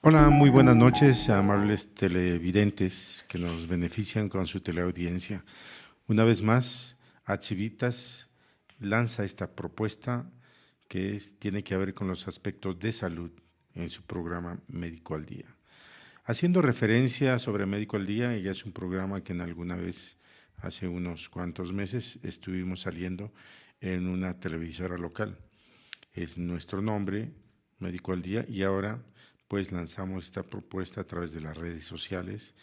Hola, muy buenas noches, amables televidentes que nos benefician con su teleaudiencia. Una vez más, Atsivitas lanza esta propuesta que tiene que ver con los aspectos de salud en su programa Médico al Día. Haciendo referencia sobre Médico al Día, ya es un programa que en alguna vez, hace unos cuantos meses, estuvimos saliendo en una televisora local. Es nuestro nombre, Médico al Día, y ahora pues lanzamos esta propuesta a través de las redes sociales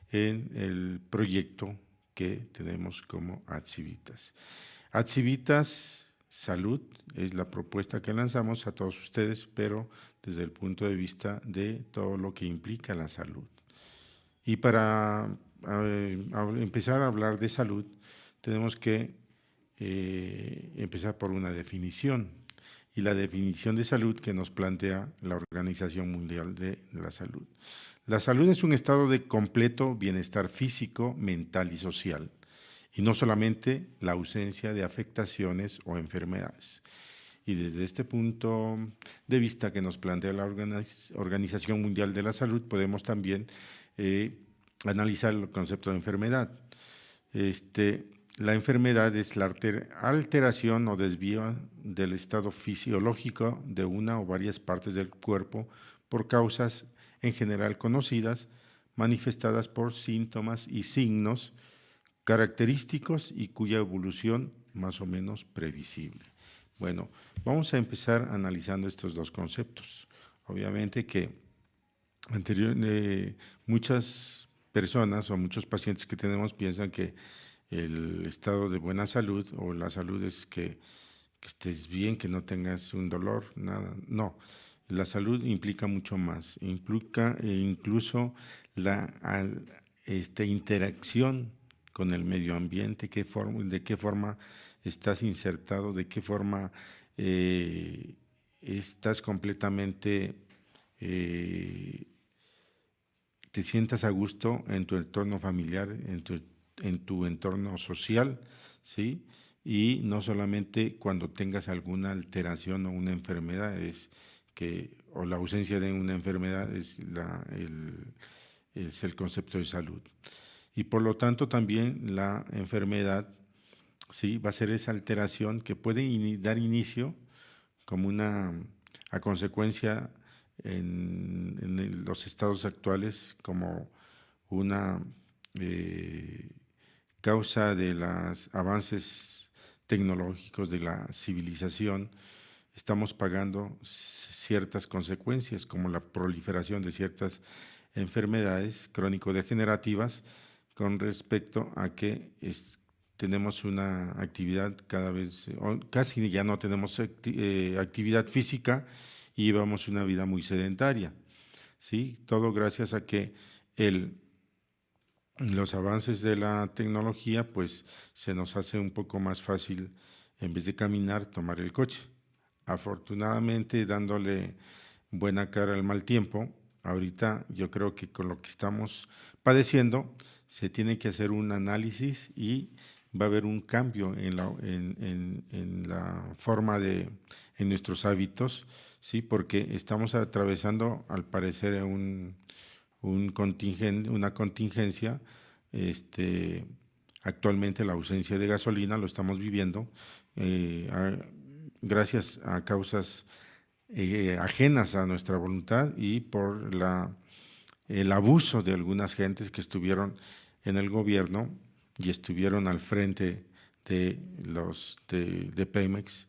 en el proyecto que tenemos como Atsivitas. Atsivitas Salud es la propuesta que lanzamos a todos ustedes, pero desde el punto de vista de todo lo que implica la salud. Y para empezar a hablar de salud, tenemos que empezar por una definición. Y la definición de salud que nos plantea la Organización Mundial de la Salud. La salud es un estado de completo bienestar físico, mental y social, y no solamente la ausencia de afectaciones o enfermedades. Y desde este punto de vista que nos plantea la Organización Mundial de la Salud, podemos también analizar el concepto de enfermedad. La enfermedad es la alteración o desvío del estado fisiológico de una o varias partes del cuerpo por causas en general conocidas, manifestadas por síntomas y signos característicos y cuya evolución más o menos previsible. Bueno, vamos a empezar analizando estos dos conceptos. Obviamente que muchas personas o muchos pacientes que tenemos piensan que el estado de buena salud o la salud es que estés bien, que no tengas un dolor, nada. No, la salud implica mucho más, implica incluso esta interacción con el medio ambiente, de qué forma estás insertado, de qué forma estás completamente, te sientas a gusto en tu entorno familiar, en tu entorno social, ¿sí? Y no solamente cuando tengas alguna alteración o una enfermedad, o la ausencia de una enfermedad es el concepto de salud. Y por lo tanto también la enfermedad, ¿sí?, va a ser esa alteración que puede dar inicio como a consecuencia en los estados actuales como una causa de los avances tecnológicos de la civilización. Estamos pagando ciertas consecuencias como la proliferación de ciertas enfermedades crónico-degenerativas con respecto a que tenemos una actividad casi ya no tenemos actividad física y llevamos una vida muy sedentaria, ¿sí? Todo gracias a que los avances de la tecnología, pues se nos hace un poco más fácil, en vez de caminar, tomar el coche. Afortunadamente, dándole buena cara al mal tiempo, ahorita yo creo que con lo que estamos padeciendo se tiene que hacer un análisis y va a haber un cambio en la forma en nuestros hábitos, ¿sí? Porque estamos atravesando, al parecer, una contingencia. este, Actualmente la ausencia de gasolina lo estamos viviendo gracias a causas ajenas a nuestra voluntad y por el abuso de algunas gentes que estuvieron en el gobierno y estuvieron al frente de Pemex,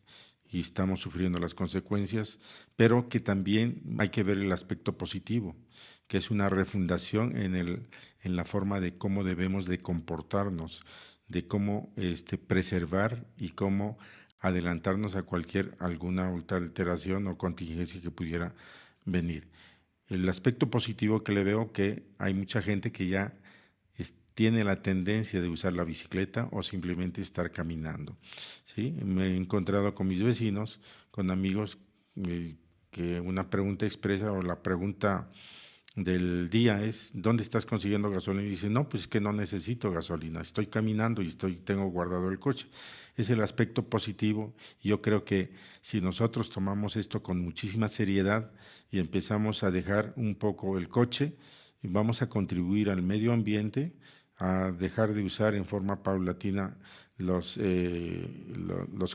y estamos sufriendo las consecuencias, pero que también hay que ver el aspecto positivo, que es una refundación en la forma de cómo debemos de comportarnos, de cómo preservar y cómo adelantarnos a alguna alteración o contingencia que pudiera venir. El aspecto positivo que le veo, que hay mucha gente que ya tiene la tendencia de usar la bicicleta o simplemente estar caminando, ¿sí? Me he encontrado con mis vecinos, con amigos, que una pregunta expresa o la pregunta del día es: ¿dónde estás consiguiendo gasolina? Y dice: no, pues es que no necesito gasolina, estoy caminando y tengo guardado el coche. Es el aspecto positivo, y yo creo que si nosotros tomamos esto con muchísima seriedad y empezamos a dejar un poco el coche, vamos a contribuir al medio ambiente, a dejar de usar en forma paulatina los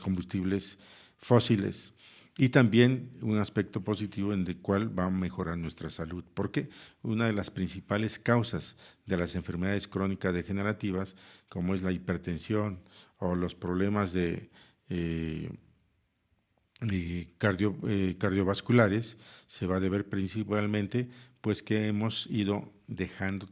combustibles fósiles. Y también un aspecto positivo en el cual va a mejorar nuestra salud, porque una de las principales causas de las enfermedades crónicas degenerativas, como es la hipertensión o los problemas cardiovasculares, se va a deber principalmente pues que hemos ido dejando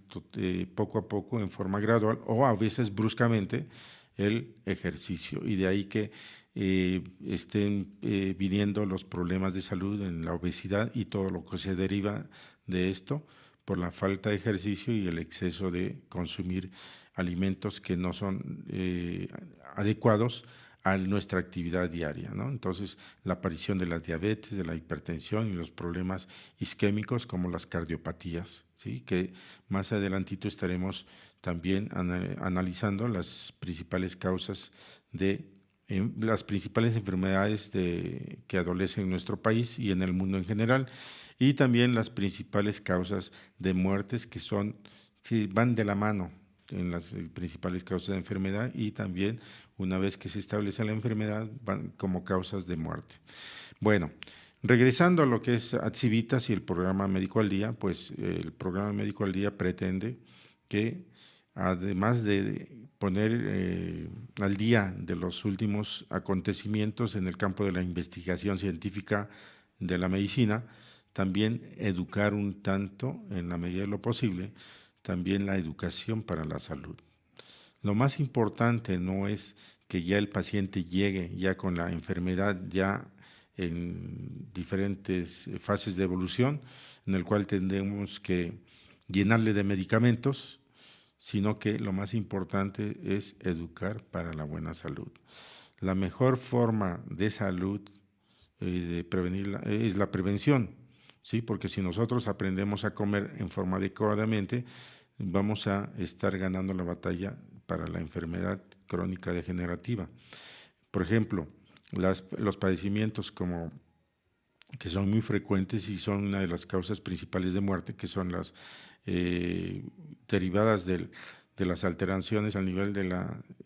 poco a poco, en forma gradual o a veces bruscamente, el ejercicio, y de ahí que estén viniendo los problemas de salud en la obesidad y todo lo que se deriva de esto por la falta de ejercicio y el exceso de consumir alimentos que no son adecuados a nuestra actividad diaria, ¿no? Entonces, la aparición de la diabetes, de la hipertensión y los problemas isquémicos como las cardiopatías, ¿sí? Que más adelantito estaremos también analizando las principales causas las principales enfermedades que adolecen en nuestro país y en el mundo en general, y también las principales causas de muertes que van de la mano en las principales causas de enfermedad, y también una vez que se establece la enfermedad van como causas de muerte. Bueno, regresando a lo que es Atsivitas y el programa Médico al Día, pues el programa Médico al Día pretende que, además de poner al día de los últimos acontecimientos en el campo de la investigación científica de la medicina, también educar un tanto, en la medida de lo posible, también la educación para la salud. Lo más importante no es que ya el paciente llegue ya con la enfermedad ya en diferentes fases de evolución, en el cual tendremos que llenarle de medicamentos, sino que lo más importante es educar para la buena salud. La mejor forma de salud, de prevenirla, es la prevención, ¿sí? Porque si nosotros aprendemos a comer en forma adecuadamente, vamos a estar ganando la batalla para la enfermedad crónica degenerativa. Por ejemplo, los padecimientos que son muy frecuentes y son una de las causas principales de muerte, que son las derivadas de las alteraciones a nivel del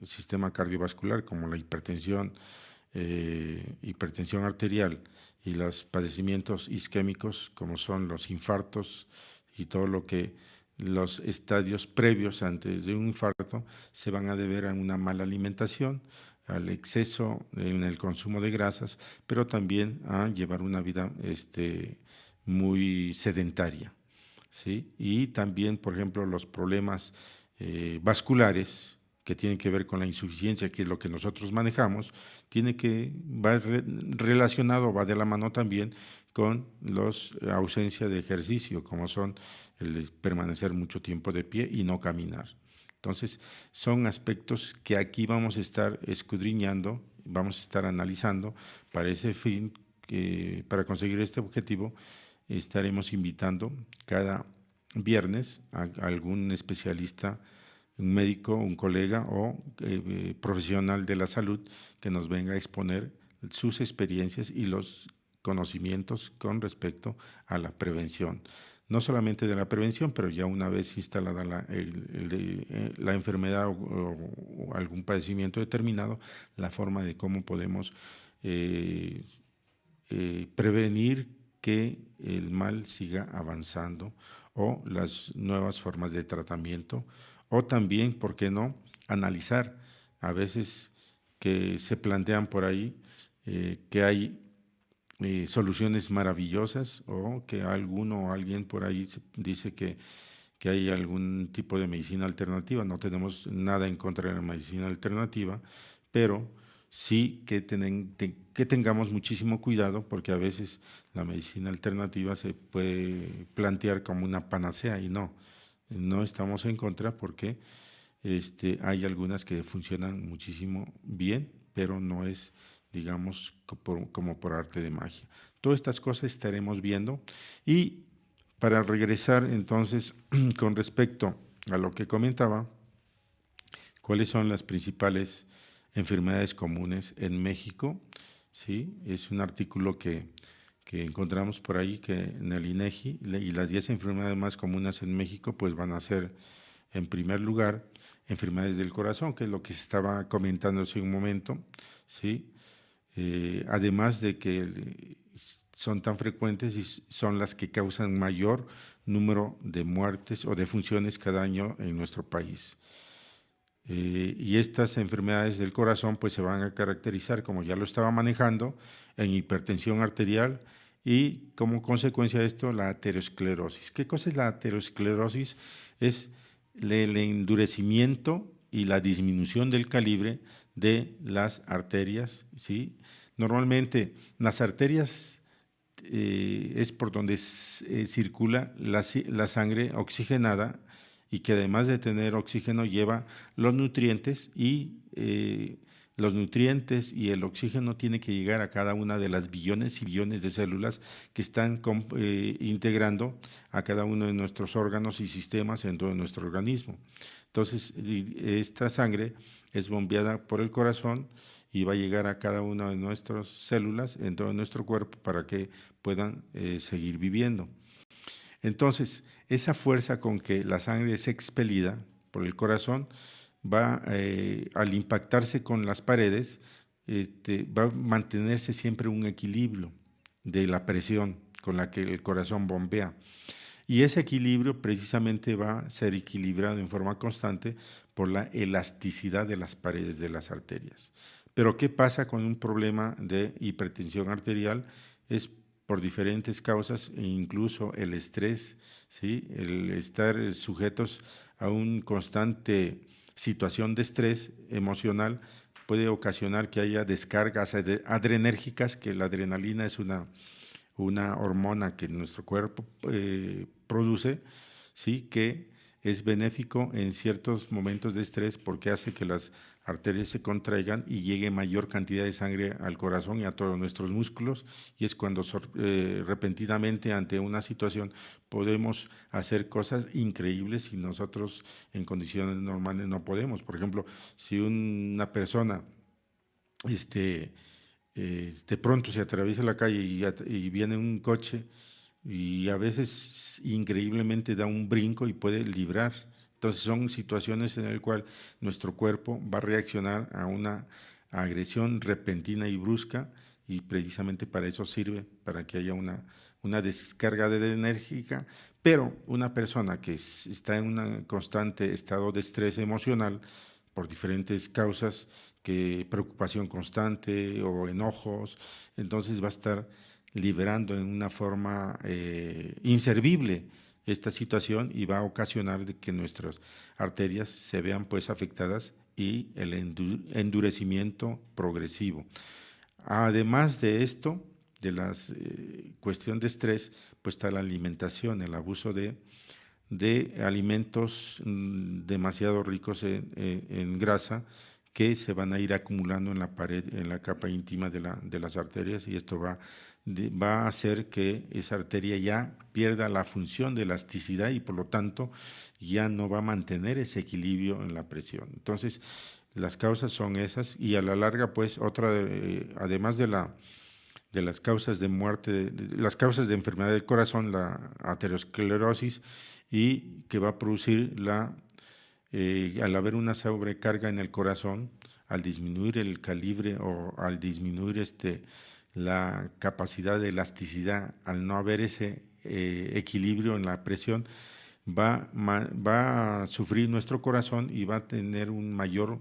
sistema cardiovascular, como la hipertensión arterial, y los padecimientos isquémicos, como son los infartos y todo lo que los estadios previos antes de un infarto, se van a deber a una mala alimentación, al exceso en el consumo de grasas, pero también a llevar una vida muy sedentaria, ¿sí? Y también, por ejemplo, los problemas vasculares, que tienen que ver con la insuficiencia, que es lo que nosotros manejamos, va relacionado, va de la mano también con la ausencia de ejercicio, como son el permanecer mucho tiempo de pie y no caminar. Entonces, son aspectos que aquí vamos a estar escudriñando, vamos a estar analizando para ese fin, para conseguir este objetivo. estaremos invitando cada viernes a algún especialista, un médico, un colega o profesional de la salud que nos venga a exponer sus experiencias y los conocimientos con respecto a la prevención. No solamente de la prevención, pero ya una vez instalada la enfermedad o algún padecimiento determinado, la forma de cómo podemos prevenir que el mal siga avanzando o las nuevas formas de tratamiento, o también, ¿por qué no?, analizar a veces que se plantean por ahí que hay soluciones maravillosas, o que alguno o alguien por ahí dice que hay algún tipo de medicina alternativa. No tenemos nada en contra de la medicina alternativa, pero sí que tengamos muchísimo cuidado, porque a veces la medicina alternativa se puede plantear como una panacea y no estamos en contra, porque hay algunas que funcionan muchísimo bien, pero no es, digamos, como por arte de magia. Todas estas cosas estaremos viendo. Y para regresar entonces con respecto a lo que comentaba, ¿cuáles son las principales enfermedades comunes en México? Sí, es un artículo que encontramos por ahí, que en el INEGI, y las 10 enfermedades más comunes en México pues van a ser, en primer lugar, enfermedades del corazón, que es lo que se estaba comentando hace un momento, ¿sí? Además de que son tan frecuentes y son las que causan mayor número de muertes o defunciones cada año en nuestro país. Y estas enfermedades del corazón pues se van a caracterizar, como ya lo estaba manejando, en hipertensión arterial y, como consecuencia de esto, la aterosclerosis. ¿Qué cosa es la aterosclerosis? Es el endurecimiento y la disminución del calibre de las arterias, ¿sí? Normalmente las arterias es por donde circula la sangre oxigenada, y que además de tener oxígeno lleva los nutrientes, y los nutrientes y el oxígeno tiene que llegar a cada una de las billones y billones de células que están integrando a cada uno de nuestros órganos y sistemas en todo nuestro organismo. Entonces, esta sangre es bombeada por el corazón y va a llegar a cada una de nuestras células en todo nuestro cuerpo para que puedan seguir viviendo. Entonces, esa fuerza con que la sangre es expelida por el corazón va, al impactarse con las paredes, va a mantenerse siempre un equilibrio de la presión con la que el corazón bombea. Y ese equilibrio precisamente va a ser equilibrado en forma constante por la elasticidad de las paredes de las arterias. Pero ¿qué pasa con un problema de hipertensión arterial? Es por diferentes causas, e incluso el estrés, ¿sí? El estar sujetos a una constante situación de estrés emocional puede ocasionar que haya descargas adrenérgicas, que la adrenalina es una hormona que nuestro cuerpo produce, ¿sí? Que es benéfico en ciertos momentos de estrés, porque hace que las arterias se contraigan y llegue mayor cantidad de sangre al corazón y a todos nuestros músculos, y es cuando repentinamente, ante una situación, podemos hacer cosas increíbles y nosotros en condiciones normales no podemos. Por ejemplo, si una persona de pronto se atraviesa la calle y viene un coche, y a veces increíblemente da un brinco y puede librar. Entonces son situaciones en las cuales nuestro cuerpo va a reaccionar a una agresión repentina y brusca, y precisamente para eso sirve, para que haya una descarga enérgica. Pero una persona que está en un constante estado de estrés emocional por diferentes causas, que preocupación constante o enojos, entonces va a estar liberando en una forma inservible esta situación, y va a ocasionar de que nuestras arterias se vean pues afectadas, y el endurecimiento progresivo. Además de esto, de la cuestión de estrés, pues está la alimentación, el abuso de alimentos demasiado ricos en grasa, que se van a ir acumulando en la pared, en la capa íntima de las arterias, y esto va va a hacer que esa arteria ya pierda la función de elasticidad y por lo tanto ya no va a mantener ese equilibrio en la presión. Entonces, las causas son esas y a la larga, pues, además de las causas de muerte, las causas de enfermedad del corazón, la aterosclerosis, y que va a producir al haber una sobrecarga en el corazón, al disminuir el calibre o al disminuir la capacidad de elasticidad, al no haber ese equilibrio en la presión, va a sufrir nuestro corazón y va a tener un mayor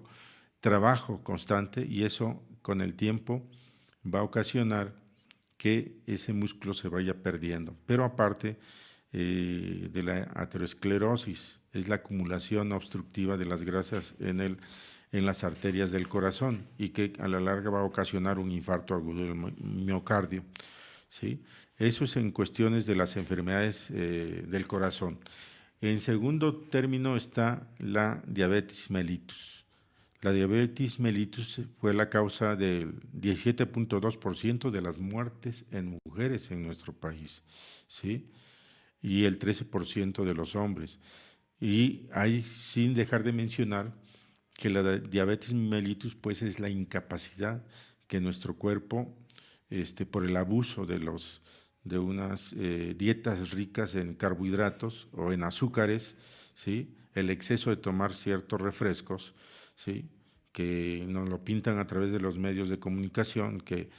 trabajo constante y eso con el tiempo va a ocasionar que ese músculo se vaya perdiendo. Pero aparte de la aterosclerosis, es la acumulación obstructiva de las grasas en las arterias del corazón y que a la larga va a ocasionar un infarto agudo del miocardio, ¿sí? Eso es en cuestiones de las enfermedades del corazón. En segundo término está la diabetes mellitus. La diabetes mellitus fue la causa del 17.2% de las muertes en mujeres en nuestro país, ¿sí? Y el 13% de los hombres. Y hay, sin dejar de mencionar, que la diabetes mellitus pues es la incapacidad que nuestro cuerpo, por el abuso de unas dietas ricas en carbohidratos o en azúcares, ¿sí? El exceso de tomar ciertos refrescos, ¿sí? Que nos lo pintan a través de los medios de comunicación, que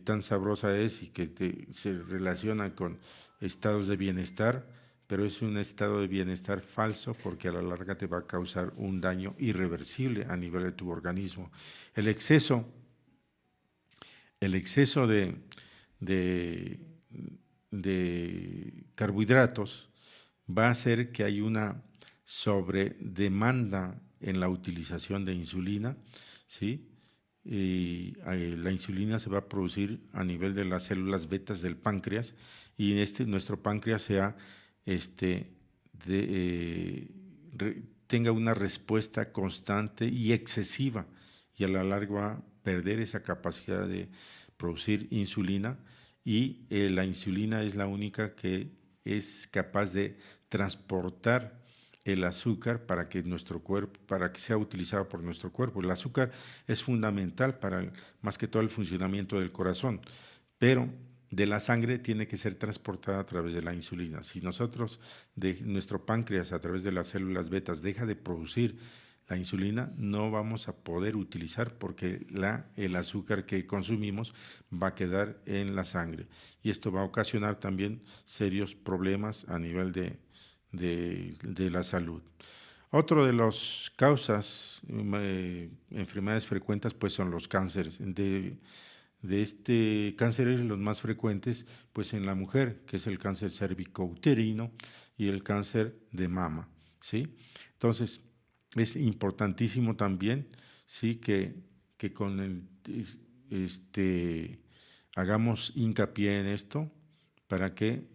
tan sabrosa es y que se relaciona con estados de bienestar, pero es un estado de bienestar falso porque a la larga te va a causar un daño irreversible a nivel de tu organismo. El exceso de carbohidratos va a hacer que hay una sobredemanda en la utilización de insulina, ¿sí? Y la insulina se va a producir a nivel de las células betas del páncreas y nuestro páncreas tenga una respuesta constante y excesiva y a la larga va a perder esa capacidad de producir insulina y la insulina es la única que es capaz de transportar el azúcar para que sea utilizado por nuestro cuerpo. El azúcar es fundamental para más que todo el funcionamiento del corazón, pero de la sangre tiene que ser transportada a través de la insulina. Si nuestro páncreas a través de las células betas deja de producir la insulina, no vamos a poder utilizar porque el azúcar que consumimos va a quedar en la sangre y esto va a ocasionar también serios problemas a nivel de la salud. Otro de las causas, enfermedades frecuentes, pues son los cánceres. De cánceres, los más frecuentes, pues en la mujer, que es el cáncer cervicouterino y el cáncer de mama, ¿sí? Entonces, es importantísimo también, sí, que hagamos hincapié en esto para que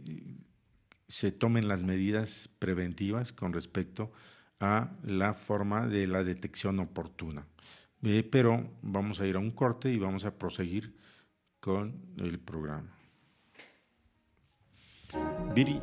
se tomen las medidas preventivas con respecto a la forma de la detección oportuna. Pero vamos a ir a un corte y vamos a proseguir con el programa. Viri.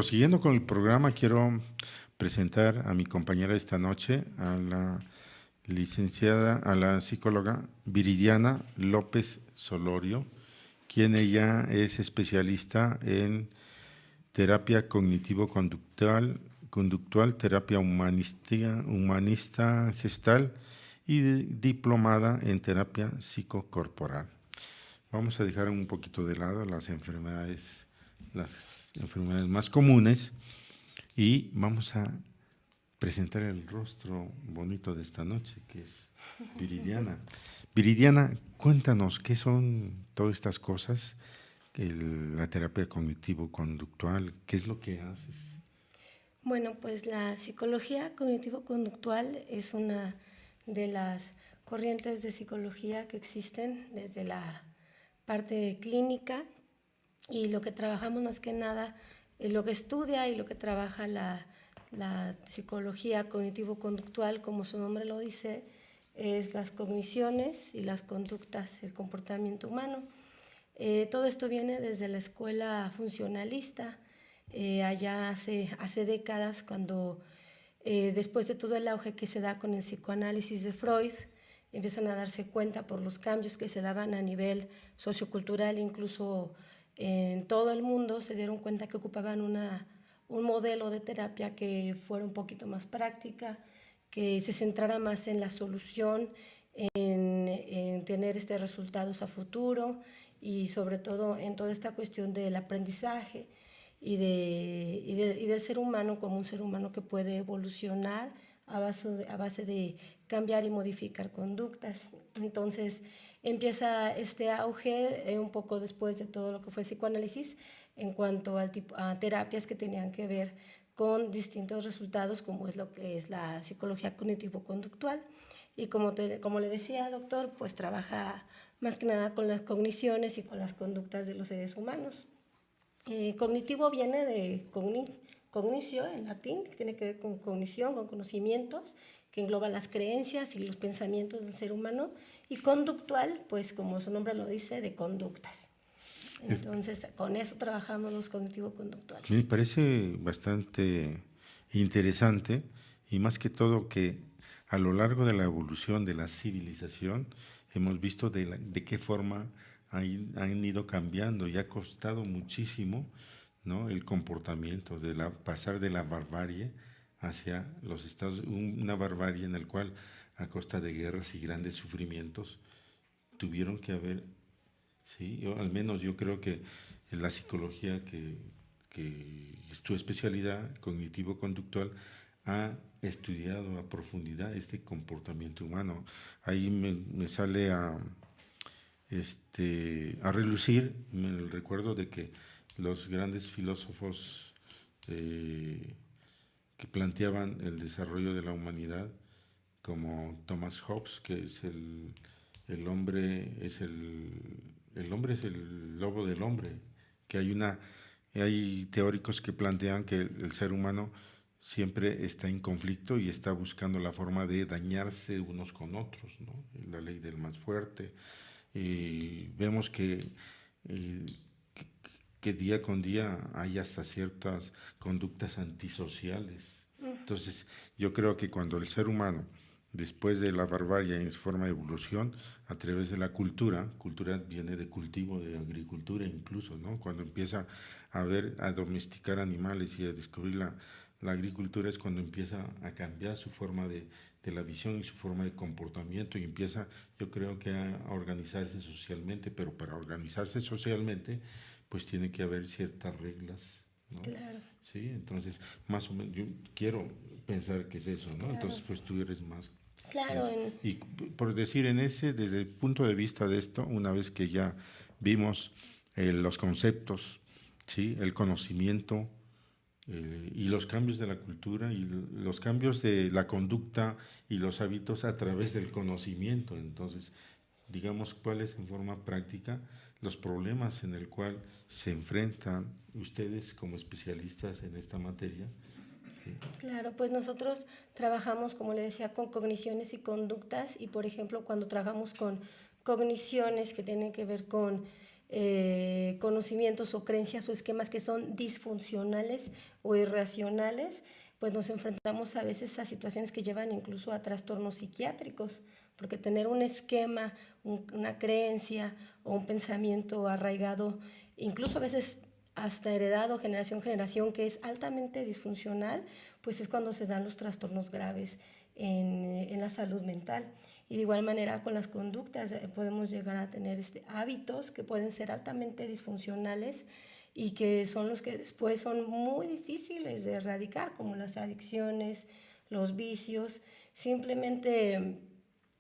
prosiguiendo con el programa, quiero presentar a mi compañera esta noche, a la licenciada, a la psicóloga Viridiana López Solorio, quien ella es especialista en terapia cognitivo-conductual, terapia humanista gestal y diplomada en terapia psicocorporal. Vamos a dejar un poquito de lado las enfermedades más comunes y vamos a presentar el rostro bonito de esta noche, que es Viridiana. Viridiana, cuéntanos, ¿qué son todas estas cosas? La terapia cognitivo-conductual, ¿qué es lo que haces? Bueno, pues la psicología cognitivo-conductual es una de las corrientes de psicología que existen desde la parte clínica, y lo que trabajamos más que nada, lo que estudia y lo que trabaja la psicología cognitivo-conductual, como su nombre lo dice, es las cogniciones y las conductas, el comportamiento humano. Todo esto viene desde la escuela funcionalista, allá hace décadas, cuando después de todo el auge que se da con el psicoanálisis de Freud, empiezan a darse cuenta por los cambios que se daban a nivel sociocultural, incluso en todo el mundo, se dieron cuenta que ocupaban un modelo de terapia que fuera un poquito más práctica, que se centrara más en la solución, en tener resultados a futuro, y sobre todo en toda esta cuestión del aprendizaje y del ser humano como un ser humano que puede evolucionar a base de cambiar y modificar conductas. Entonces empieza este auge un poco después de todo lo que fue el psicoanálisis, en cuanto a terapias que tenían que ver con distintos resultados, como es lo que es la psicología cognitivo-conductual. Y como le decía, doctor, pues trabaja más que nada con las cogniciones y con las conductas de los seres humanos. Cognitivo viene de cognitio en latín, que tiene que ver con cognición, con conocimientos, que engloba las creencias y los pensamientos del ser humano, y conductual, pues como su nombre lo dice, de conductas. Entonces, con eso trabajamos los cognitivo-conductuales. Me parece bastante interesante, y más que todo que a lo largo de la evolución de la civilización hemos visto de qué forma han ido cambiando, y ha costado muchísimo, ¿no?, el comportamiento, pasar de la barbarie hacia los estados, una barbarie en la cual a costa de guerras y grandes sufrimientos tuvieron que haber, sí, al menos yo creo que en la psicología, que es tu especialidad, cognitivo-conductual, ha estudiado a profundidad este comportamiento humano. Ahí me sale a relucir el recuerdo de que los grandes filósofos que planteaban el desarrollo de la humanidad, como Thomas Hobbes, que es el hombre es el lobo del hombre, que hay teóricos que plantean que el ser humano siempre está en conflicto y está buscando la forma de dañarse unos con otros, ¿no? La ley del más fuerte. Y vemos eh, que día con día hay hasta ciertas conductas antisociales. Entonces, yo creo que cuando el ser humano, después de la barbarie en su forma de evolución, a través de la cultura viene de cultivo, de agricultura incluso, ¿no? Cuando empieza a domesticar animales y a descubrir la agricultura, es cuando empieza a cambiar su forma de la visión y su forma de comportamiento, y empieza, yo creo que a organizarse socialmente, pero para organizarse socialmente, pues tiene que haber ciertas reglas, ¿no? Claro. Sí, entonces, más o menos, yo quiero pensar que es eso, ¿no? Claro. Entonces, pues tú eres más. Claro. Y por decir, desde el punto de vista de esto, una vez que ya vimos los conceptos, ¿sí?, el conocimiento, y los cambios de la cultura y los cambios de la conducta y los hábitos a través del conocimiento, entonces, digamos, cuáles en forma práctica los problemas en el cual se enfrentan ustedes como especialistas en esta materia. Sí. Claro, pues nosotros trabajamos, como le decía, con cogniciones y conductas, y por ejemplo, cuando trabajamos con cogniciones que tienen que ver con conocimientos o creencias o esquemas que son disfuncionales o irracionales, pues nos enfrentamos a veces a situaciones que llevan incluso a trastornos psiquiátricos, porque tener un esquema, una creencia o un pensamiento arraigado, incluso a veces hasta heredado generación a generación, que es altamente disfuncional, pues es cuando se dan los trastornos graves en la salud mental. Y de igual manera con las conductas podemos llegar a tener hábitos que pueden ser altamente disfuncionales y que son los que después son muy difíciles de erradicar, como las adicciones, los vicios. Simplemente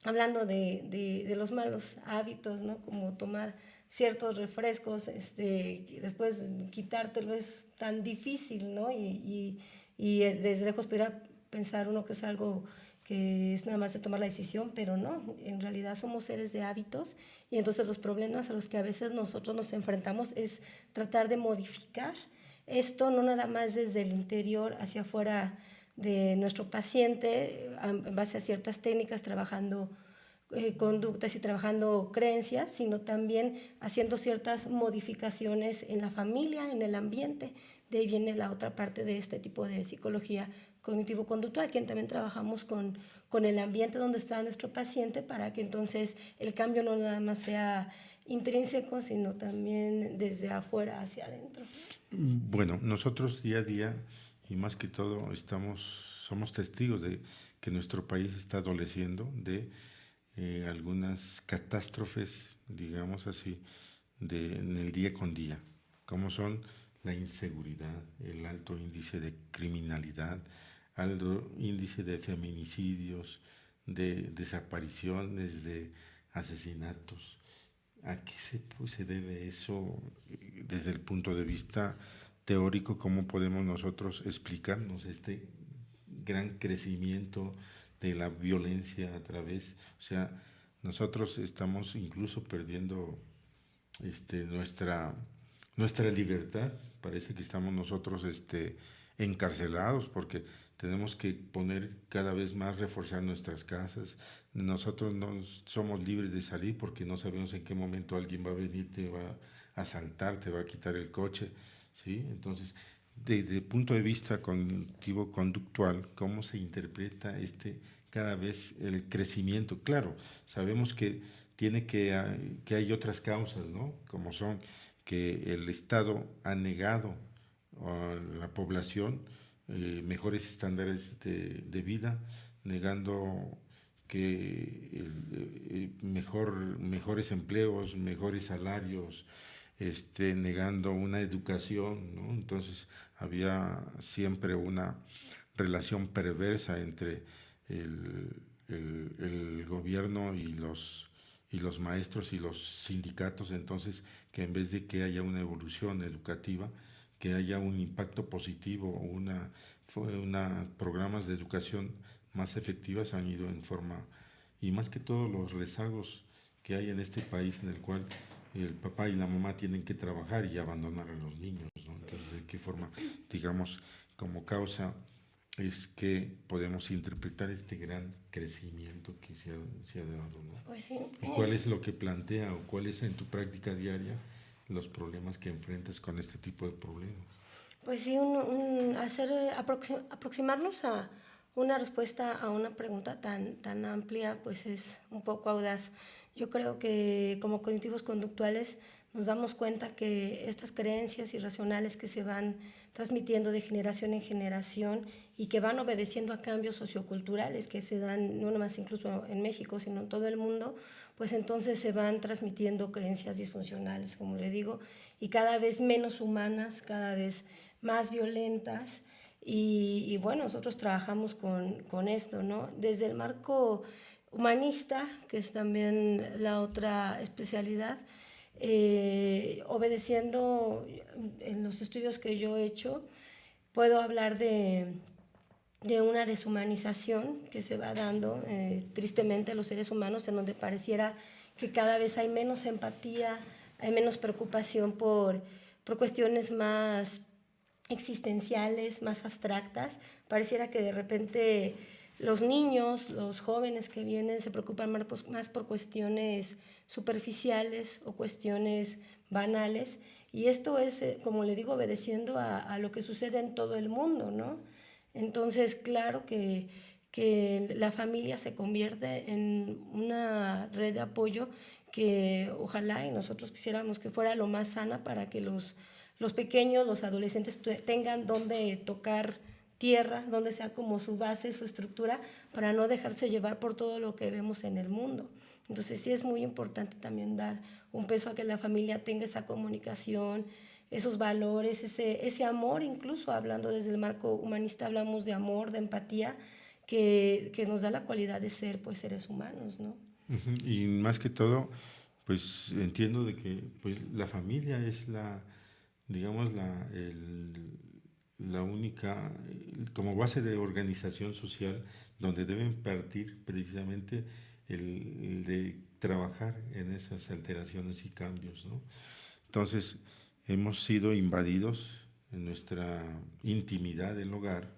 hablando de los malos hábitos, ¿no? Como tomar ciertos refrescos, después quitártelo es tan difícil, ¿no? Y desde lejos pudiera pensar uno que es algo que es nada más de tomar la decisión, pero no, en realidad somos seres de hábitos y entonces los problemas a los que a veces nosotros nos enfrentamos es tratar de modificar esto, no nada más desde el interior hacia afuera de nuestro paciente, en base a ciertas técnicas, trabajando conductas y trabajando creencias, sino también haciendo ciertas modificaciones en la familia, en el ambiente. De ahí viene la otra parte de este tipo de psicología cognitivo-conductual, que también trabajamos con el ambiente donde está nuestro paciente para que entonces el cambio no nada más sea intrínseco, sino también desde afuera hacia adentro. Bueno, nosotros día a día y más que todo somos testigos de que nuestro país está adoleciendo de algunas catástrofes, digamos así, en el día con día, como son la inseguridad, el alto índice de criminalidad, alto índice de feminicidios, de desapariciones, de asesinatos. ¿A qué se debe eso desde el punto de vista teórico? ¿Cómo podemos nosotros explicarnos este gran crecimiento de la violencia a través, o sea, nosotros estamos incluso perdiendo nuestra libertad, parece que estamos nosotros encarcelados porque tenemos que poner cada vez más, reforzar nuestras casas, nosotros no somos libres de salir porque no sabemos en qué momento alguien va a venir, te va a asaltar, te va a quitar el coche, ¿sí? Entonces, desde el punto de vista cognitivo-conductual, ¿cómo se interpreta cada vez el crecimiento? Claro, sabemos que que hay otras causas, ¿no? Como son que el Estado ha negado a la población mejores estándares de vida, negando que mejores empleos, mejores salarios, negando una educación, ¿no? Entonces había siempre una relación perversa entre el gobierno y los maestros y los sindicatos, entonces que en vez de que haya una evolución educativa, que haya un impacto positivo o programas de educación más efectivas han ido en forma, y más que todo los rezagos que hay en este país en el cual el papá y la mamá tienen que trabajar y abandonar a los niños, ¿no? Entonces, ¿de qué forma, digamos, como causa es que podemos interpretar este gran crecimiento que se ha dado, ¿no? Pues sí, ¿Y cuál es lo que plantea o cuál es en tu práctica diaria los problemas que enfrentas con este tipo de problemas? Pues sí, aproximarnos a una respuesta a una pregunta tan amplia, pues es un poco audaz. Yo creo que como cognitivos conductuales nos damos cuenta que estas creencias irracionales que se van transmitiendo de generación en generación y que van obedeciendo a cambios socioculturales que se dan no nomás incluso en México, sino en todo el mundo, pues entonces se van transmitiendo creencias disfuncionales, como le digo, y cada vez menos humanas, cada vez más violentas. Y bueno, nosotros trabajamos con esto, ¿no? Desde el marco humanista, que es también la otra especialidad, obedeciendo en los estudios que yo he hecho, puedo hablar de una deshumanización que se va dando tristemente a los seres humanos, en donde pareciera que cada vez hay menos empatía, hay menos preocupación por cuestiones más existenciales, más abstractas. Pareciera que de repente los niños, los jóvenes que vienen se preocupan más por cuestiones superficiales o cuestiones banales, y esto es, como le digo, obedeciendo a lo que sucede en todo el mundo, ¿no? Entonces, claro que la familia se convierte en una red de apoyo que ojalá y nosotros quisiéramos que fuera lo más sana para que los pequeños, los adolescentes tengan donde tocar tierra, donde sea como su base, su estructura, para no dejarse llevar por todo lo que vemos en el mundo. Entonces sí es muy importante también dar un peso a que la familia tenga esa comunicación, esos valores, ese amor, incluso hablando desde el marco humanista, hablamos de amor, de empatía, que nos da la cualidad de ser pues seres humanos, ¿no? Y más que todo, pues entiendo de que pues la familia es digamos, la única, como base de organización social, donde deben partir precisamente el de trabajar en esas alteraciones y cambios, ¿no? Entonces, hemos sido invadidos en nuestra intimidad del hogar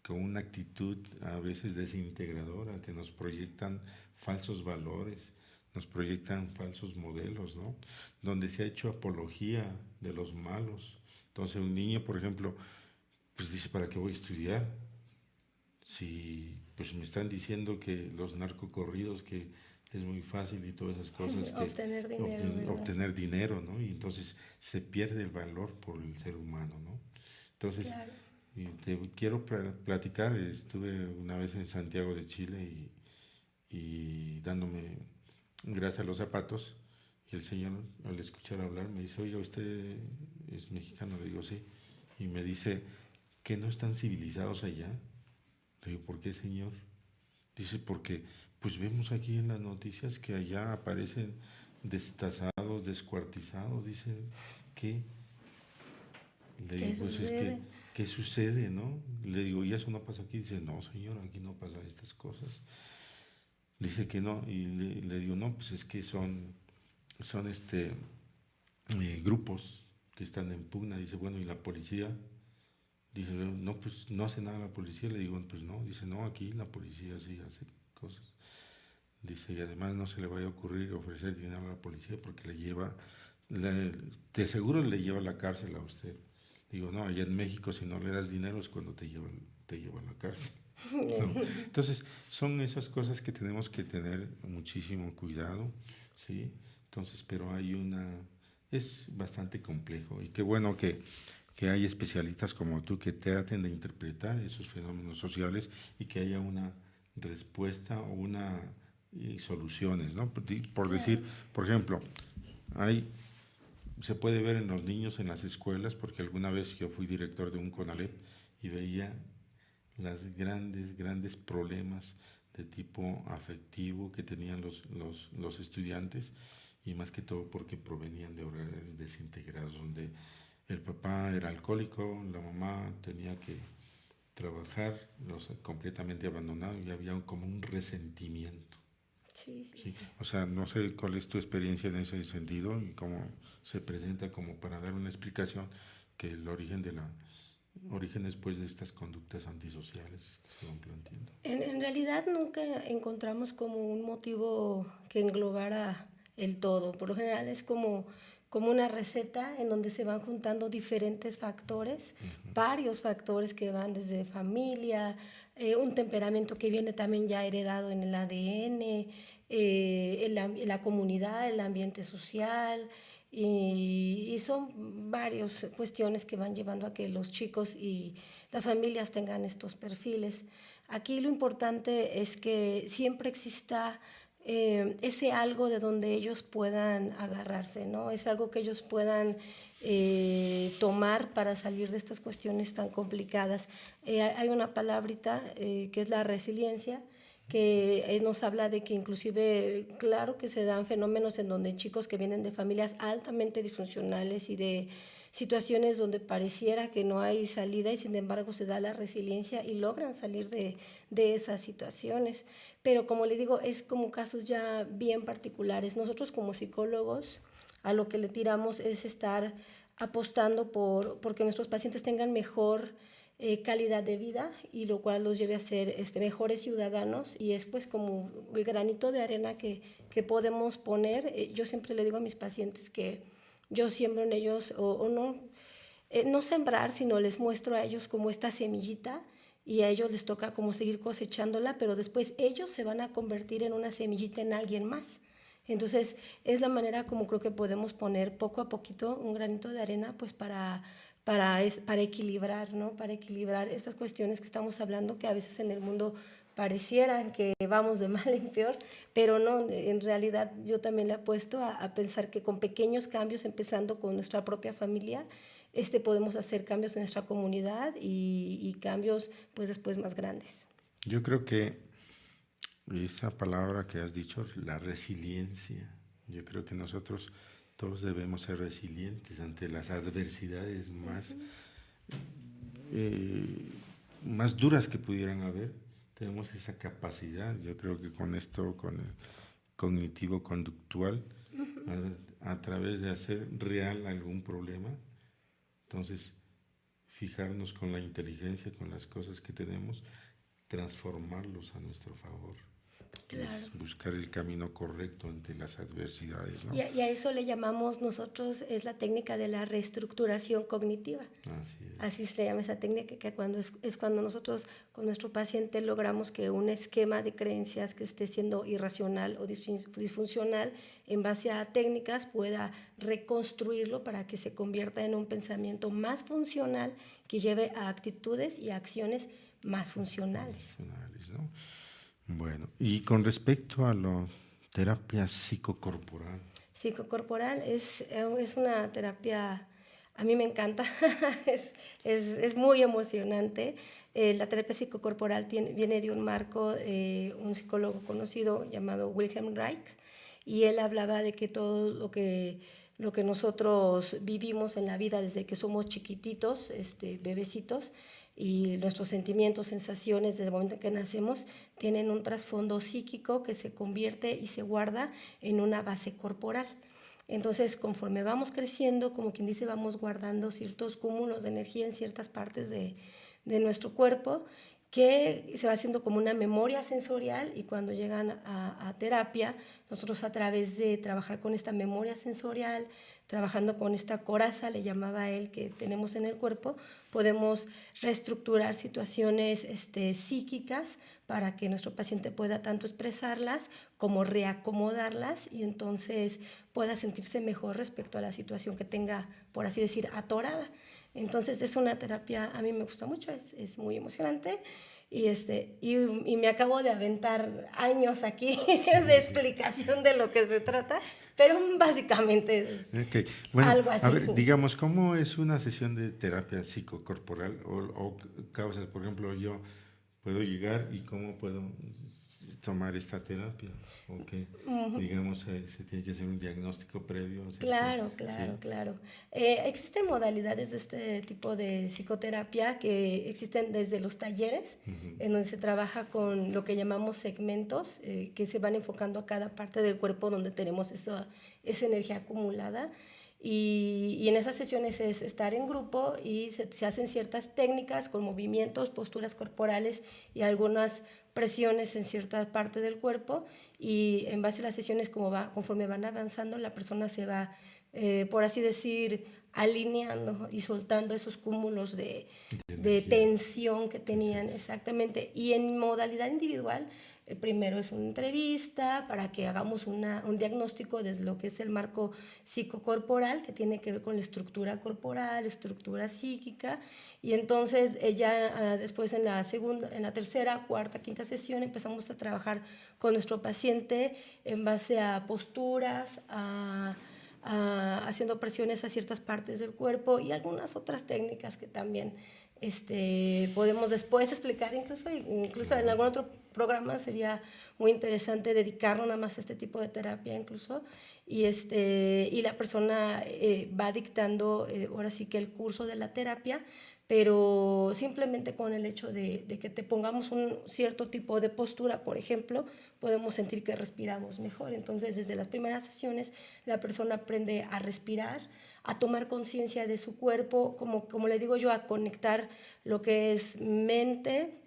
con una actitud a veces desintegradora, que nos proyectan falsos valores, nos proyectan falsos modelos, ¿no? Donde se ha hecho apología de los malos. Entonces un niño, por ejemplo, pues dice, ¿para qué voy a estudiar? Si pues me están diciendo que los narcocorridos, que es muy fácil y todas esas cosas, que obtener dinero, obtener dinero, ¿no? Y entonces se pierde el valor por el ser humano, ¿no? Entonces, claro. y te quiero platicar, estuve una vez en Santiago de Chile y dándome gracias a los zapatos, y el señor al escuchar hablar me dice, oiga, ¿usted es mexicano? Le digo, sí. Y me dice, ¿que no están civilizados allá? Le digo, ¿por qué, señor? Dice, porque pues vemos aquí en las noticias que allá aparecen destazados, descuartizados. Dice, ¿qué? Le digo, ¿Qué pues es sucede? que, ¿qué sucede, no? Le digo, ¿y eso no pasa aquí? Dice, no, señor, aquí no pasa estas cosas. Dice que no, y le digo, no, pues es que son grupos que están en pugna. Dice, bueno, ¿y la policía? Dice, no, pues no hace nada la policía. Le digo, pues no. Dice, no, aquí la policía sí hace cosas. Dice, y además no se le vaya a ocurrir ofrecer dinero a la policía porque de seguro le lleva a la cárcel a usted. Digo, no, allá en México si no le das dinero es cuando te lleva a la cárcel. ¿No? Entonces, son esas cosas que tenemos que tener muchísimo cuidado, ¿sí? Entonces, pero es bastante complejo y qué bueno que hay especialistas como tú que traten de interpretar esos fenómenos sociales y que haya una respuesta o y soluciones, ¿no? Por decir, por ejemplo, se puede ver en los niños en las escuelas, porque alguna vez yo fui director de un CONALEP y veía los grandes problemas de tipo afectivo que tenían los estudiantes, y más que todo porque provenían de hogares desintegrados, donde el papá era alcohólico, la mamá tenía que trabajar, completamente abandonado, y había como un resentimiento. Sí, sí, Sí, sí. o sea, no sé cuál es tu experiencia en ese sentido y cómo se presenta como para dar una explicación que el origen después de estas conductas antisociales que se van planteando. En realidad nunca encontramos como un motivo que englobara el todo. Por lo general es como una receta en donde se van juntando diferentes factores, varios factores que van desde familia, un temperamento que viene también ya heredado en el ADN, la comunidad, el ambiente social, y son varias cuestiones que van llevando a que los chicos y las familias tengan estos perfiles. Aquí lo importante es que siempre exista ese algo de donde ellos puedan agarrarse, ¿no? Es algo que ellos puedan tomar para salir de estas cuestiones tan complicadas. Hay una palabrita que es la resiliencia, que nos habla de que inclusive, claro que se dan fenómenos en donde chicos que vienen de familias altamente disfuncionales y de situaciones donde pareciera que no hay salida, y sin embargo se da la resiliencia y logran salir de esas situaciones. Pero como le digo, es como casos ya bien particulares. Nosotros como psicólogos a lo que le tiramos es estar apostando porque nuestros pacientes tengan mejor calidad de vida y lo cual los lleve a ser mejores ciudadanos y es pues como el granito de arena que podemos poner. Yo siempre le digo a mis pacientes que yo siembro en ellos o no, no sembrar, sino les muestro a ellos como esta semillita y a ellos les toca como seguir cosechándola, pero después ellos se van a convertir en una semillita en alguien más. Entonces, es la manera como creo que podemos poner poco a poquito un granito de arena pues para equilibrar, ¿no? Para equilibrar estas cuestiones que estamos hablando, que a veces en el mundo parecieran que vamos de mal en peor, pero no, en realidad yo también le apuesto a pensar que con pequeños cambios, empezando con nuestra propia familia, podemos hacer cambios en nuestra comunidad y cambios pues después más grandes. Yo creo que esa palabra que has dicho, la resiliencia, yo creo que nosotros todos debemos ser resilientes ante las adversidades más duras que pudieran haber. Tenemos esa capacidad, yo creo que con esto, con el cognitivo-conductual, a través de hacer real algún problema, entonces fijarnos con la inteligencia, con las cosas que tenemos, transformarlos a nuestro favor. Claro. Es buscar el camino correcto ante las adversidades, ¿no? Y a eso le llamamos nosotros, es la técnica de la reestructuración cognitiva. Así se llama esa técnica, que es cuando nosotros con nuestro paciente logramos que un esquema de creencias que esté siendo irracional o disfuncional, en base a técnicas pueda reconstruirlo para que se convierta en un pensamiento más funcional que lleve a actitudes y acciones más funcionales. ¿No? Bueno, y con respecto a la terapia psicocorporal. Psicocorporal es una terapia, a mí me encanta, es muy emocionante. La terapia psicocorporal viene de un marco, un psicólogo conocido llamado Wilhelm Reich, y él hablaba de que todo lo que nosotros vivimos en la vida desde que somos chiquititos, bebecitos, y nuestros sentimientos, sensaciones desde el momento en que nacemos tienen un trasfondo psíquico que se convierte y se guarda en una base corporal. Entonces, conforme vamos creciendo, como quien dice, vamos guardando ciertos cúmulos de energía en ciertas partes de nuestro cuerpo, que se va haciendo como una memoria sensorial, y cuando llegan a terapia, nosotros a través de trabajar con esta memoria sensorial, trabajando con esta coraza, le llamaba él, que tenemos en el cuerpo, podemos reestructurar situaciones psíquicas para que nuestro paciente pueda tanto expresarlas como reacomodarlas y entonces pueda sentirse mejor respecto a la situación que tenga, por así decir, atorada. Entonces es una terapia, a mí me gusta mucho, es muy emocionante y me acabo de aventar años aquí de explicación de lo que se trata, pero básicamente es bueno, algo así. A ver, digamos, ¿cómo es una sesión de terapia psicocorporal o causas? Por ejemplo, yo puedo llegar y ¿cómo puedo tomar esta terapia? ¿O qué? Digamos, se tiene que hacer un diagnóstico previo. Claro. Existen modalidades de este tipo de psicoterapia que existen desde los talleres, en donde se trabaja con lo que llamamos segmentos, que se van enfocando a cada parte del cuerpo donde tenemos esa energía acumulada. Y en esas sesiones es estar en grupo y se hacen ciertas técnicas con movimientos, posturas corporales y algunas presiones en cierta parte del cuerpo, y en base a las sesiones conforme van avanzando, la persona se va, por así decir, alineando y soltando esos cúmulos de tensión que tenían. Exactamente. Y en modalidad individual, el primero es una entrevista para que hagamos un diagnóstico desde lo que es el marco psicocorporal, que tiene que ver con la estructura corporal, estructura psíquica, y entonces ya después en la tercera, cuarta, quinta sesión empezamos a trabajar con nuestro paciente en base a posturas, haciendo presiones a ciertas partes del cuerpo y algunas otras técnicas que también podemos después explicar, incluso en algún otro programa sería muy interesante dedicarnos nada más a este tipo de terapia incluso, y la persona va dictando ahora sí que el curso de la terapia, pero simplemente con el hecho de que te pongamos un cierto tipo de postura, por ejemplo, podemos sentir que respiramos mejor. Entonces, desde las primeras sesiones, la persona aprende a respirar, a tomar conciencia de su cuerpo, como le digo yo, a conectar lo que es mente,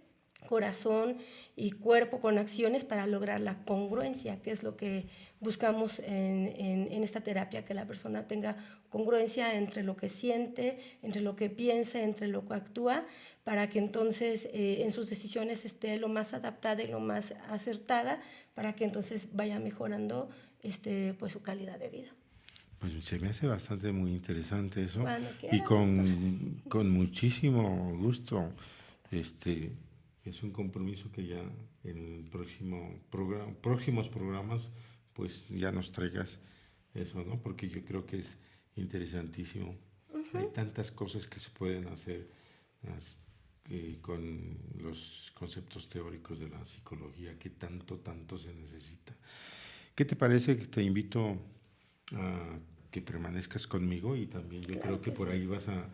corazón y cuerpo con acciones para lograr la congruencia, que es lo que buscamos en esta terapia, que la persona tenga congruencia entre lo que siente, entre lo que piensa, entre lo que actúa, para que entonces en sus decisiones esté lo más adaptada y lo más acertada, para que entonces vaya mejorando pues su calidad de vida. Pues se me hace bastante muy interesante eso, Cuando y quiera, doctor. con muchísimo gusto. Es un compromiso que ya en el próximos programas pues ya nos traigas eso, ¿no? Porque yo creo que es interesantísimo. Hay tantas cosas que se pueden hacer con los conceptos teóricos de la psicología, que tanto se necesita. ¿Qué te parece? Que te invito a que permanezcas conmigo, y también yo creo que por ahí vas a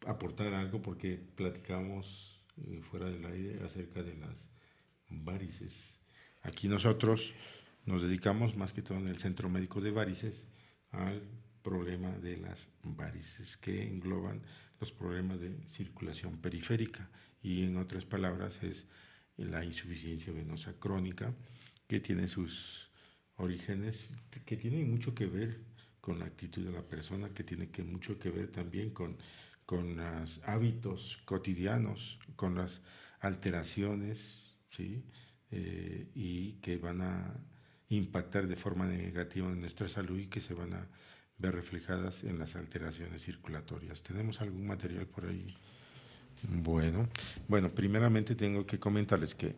aportar algo, porque platicamos fuera del aire acerca de las varices. Aquí nosotros nos dedicamos más que todo en el Centro Médico de Varices al problema de las varices, que engloban los problemas de circulación periférica, y en otras palabras es la insuficiencia venosa crónica, que tiene sus orígenes, que tienen mucho que ver con la actitud de la persona, que tiene mucho que ver también con los hábitos cotidianos, con las alteraciones, ¿sí? Y que van a impactar de forma negativa en nuestra salud, y que se van a ver reflejadas en las alteraciones circulatorias. ¿Tenemos algún material por ahí? Bueno, primeramente tengo que comentarles que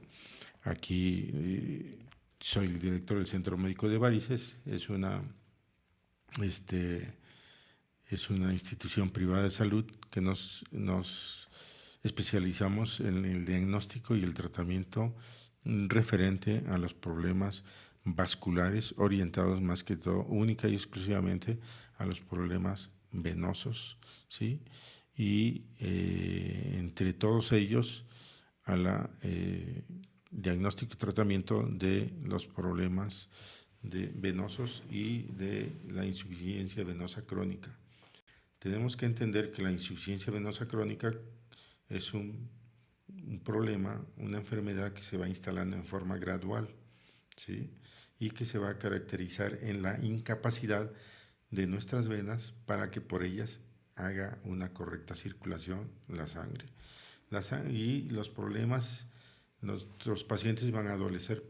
aquí soy el director del Centro Médico de Varices. Es una institución privada de salud que nos especializamos en el diagnóstico y el tratamiento referente a los problemas vasculares, orientados más que todo, única y exclusivamente, a los problemas venosos, ¿sí? Y entre todos ellos a la diagnóstico y tratamiento de los problemas venosos y de la insuficiencia venosa crónica. Tenemos que entender que la insuficiencia venosa crónica es un problema, una enfermedad que se va instalando en forma gradual, ¿sí? Y que se va a caracterizar en la incapacidad de nuestras venas para que por ellas haga una correcta circulación la sangre. Y los problemas, nuestros pacientes van a adolecer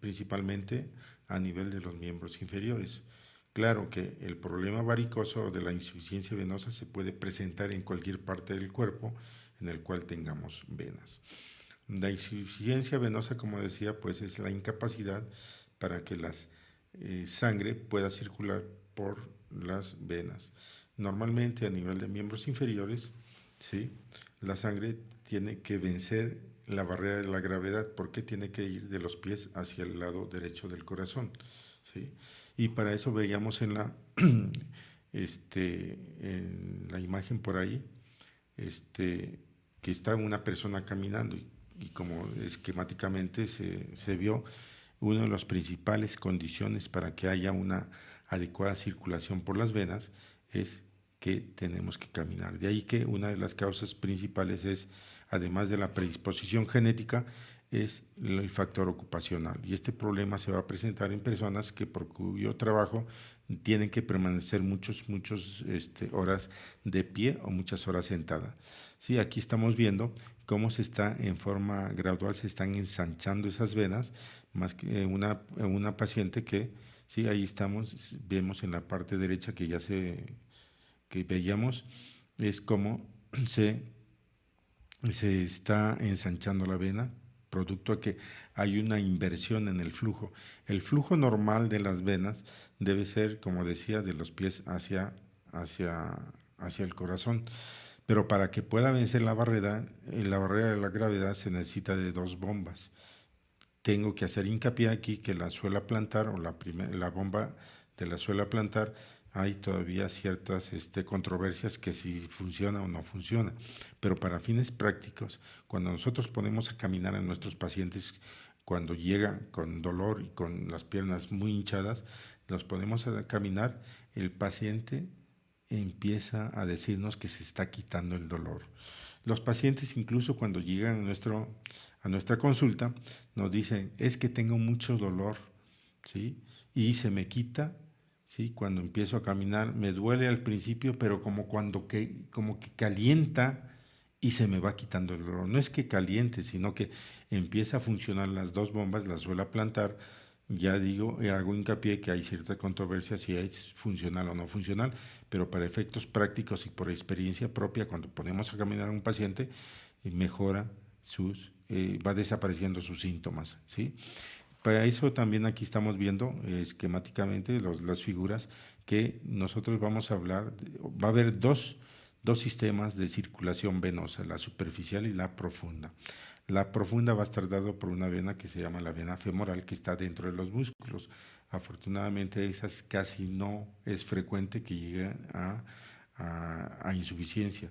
principalmente a nivel de los miembros inferiores. Claro que el problema varicoso o de la insuficiencia venosa se puede presentar en cualquier parte del cuerpo en el cual tengamos venas. La insuficiencia venosa, como decía, pues es la incapacidad para que la sangre pueda circular por las venas. Normalmente a nivel de miembros inferiores, ¿sí? La sangre tiene que vencer la barrera de la gravedad, porque tiene que ir de los pies hacia el lado derecho del corazón, ¿sí? Y para eso veíamos en la imagen por ahí, que está una persona caminando, y como esquemáticamente se vio, una de las principales condiciones para que haya una adecuada circulación por las venas es que tenemos que caminar. De ahí que una de las causas principales es, además de la predisposición genética, es el factor ocupacional. Y este problema se va a presentar en personas que por cuyo trabajo tienen que permanecer muchas horas de pie o muchas horas sentada. Sí, aquí estamos viendo cómo en forma gradual se están ensanchando esas venas, más que una paciente que, sí, ahí vemos en la parte derecha que veíamos, es cómo se está ensanchando la vena, producto a que hay una inversión en el flujo. El flujo normal de las venas debe ser, como decía, de los pies hacia el corazón. Pero para que pueda vencer la barrera de la gravedad, se necesita de dos bombas. Tengo que hacer hincapié aquí que la suela plantar, o la bomba de la suela plantar, hay todavía ciertas controversias que si funciona o no funciona. Pero para fines prácticos, cuando nosotros ponemos a caminar a nuestros pacientes, cuando llega con dolor y con las piernas muy hinchadas, los ponemos a caminar, el paciente empieza a decirnos que se está quitando el dolor. Los pacientes, incluso cuando llegan a nuestra consulta, nos dicen, es que tengo mucho dolor, ¿sí? Y se me quita, ¿sí? Cuando empiezo a caminar, me duele al principio, pero como que calienta y se me va quitando el dolor. No es que caliente, sino que empieza a funcionar las dos bombas, las suelo plantar. Ya digo, hago hincapié que hay cierta controversia si es funcional o no funcional, pero para efectos prácticos y por experiencia propia, cuando ponemos a caminar a un paciente, mejora va desapareciendo sus síntomas, ¿sí? Para eso también aquí estamos viendo esquemáticamente las figuras que nosotros vamos a hablar. Va a haber dos sistemas de circulación venosa, la superficial y la profunda. La profunda va a estar dado por una vena que se llama la vena femoral, que está dentro de los músculos. Afortunadamente, esas casi no es frecuente que llegue a insuficiencia.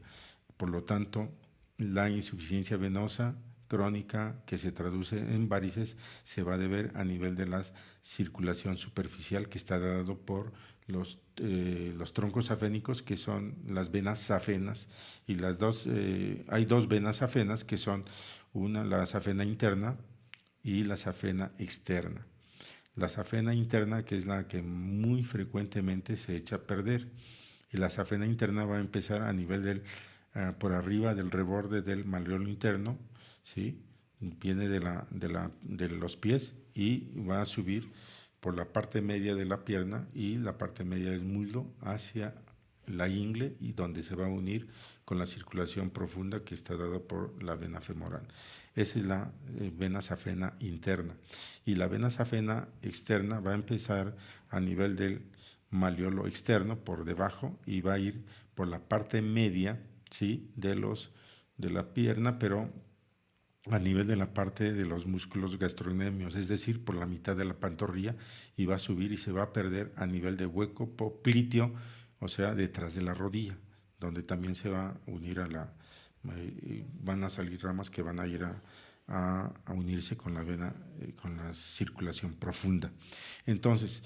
Por lo tanto, la insuficiencia venosa crónica que se traduce en varices se va a deber a nivel de la circulación superficial, que está dado por los troncos safénicos, que son las venas safenas, y hay dos venas safenas, que son la safena interna y la safena externa. La safena interna, que es la que muy frecuentemente se echa a perder, y la safena interna va a empezar a nivel por arriba del reborde del malleolo interno, ¿sí? Viene de los pies y va a subir por la parte media de la pierna y la parte media del muslo hacia la ingle, y donde se va a unir con la circulación profunda que está dada por la vena femoral. Esa es la vena safena interna. Y la vena safena externa va a empezar a nivel del malleolo externo, por debajo, y va a ir por la parte media, ¿sí?, de la pierna, pero a nivel de la parte de los músculos gastrocnemios, es decir, por la mitad de la pantorrilla, y va a subir y se va a perder a nivel de hueco popliteo, o sea, detrás de la rodilla, donde también se va a unir van a salir ramas que van a ir a unirse con la vena, con la circulación profunda. Entonces,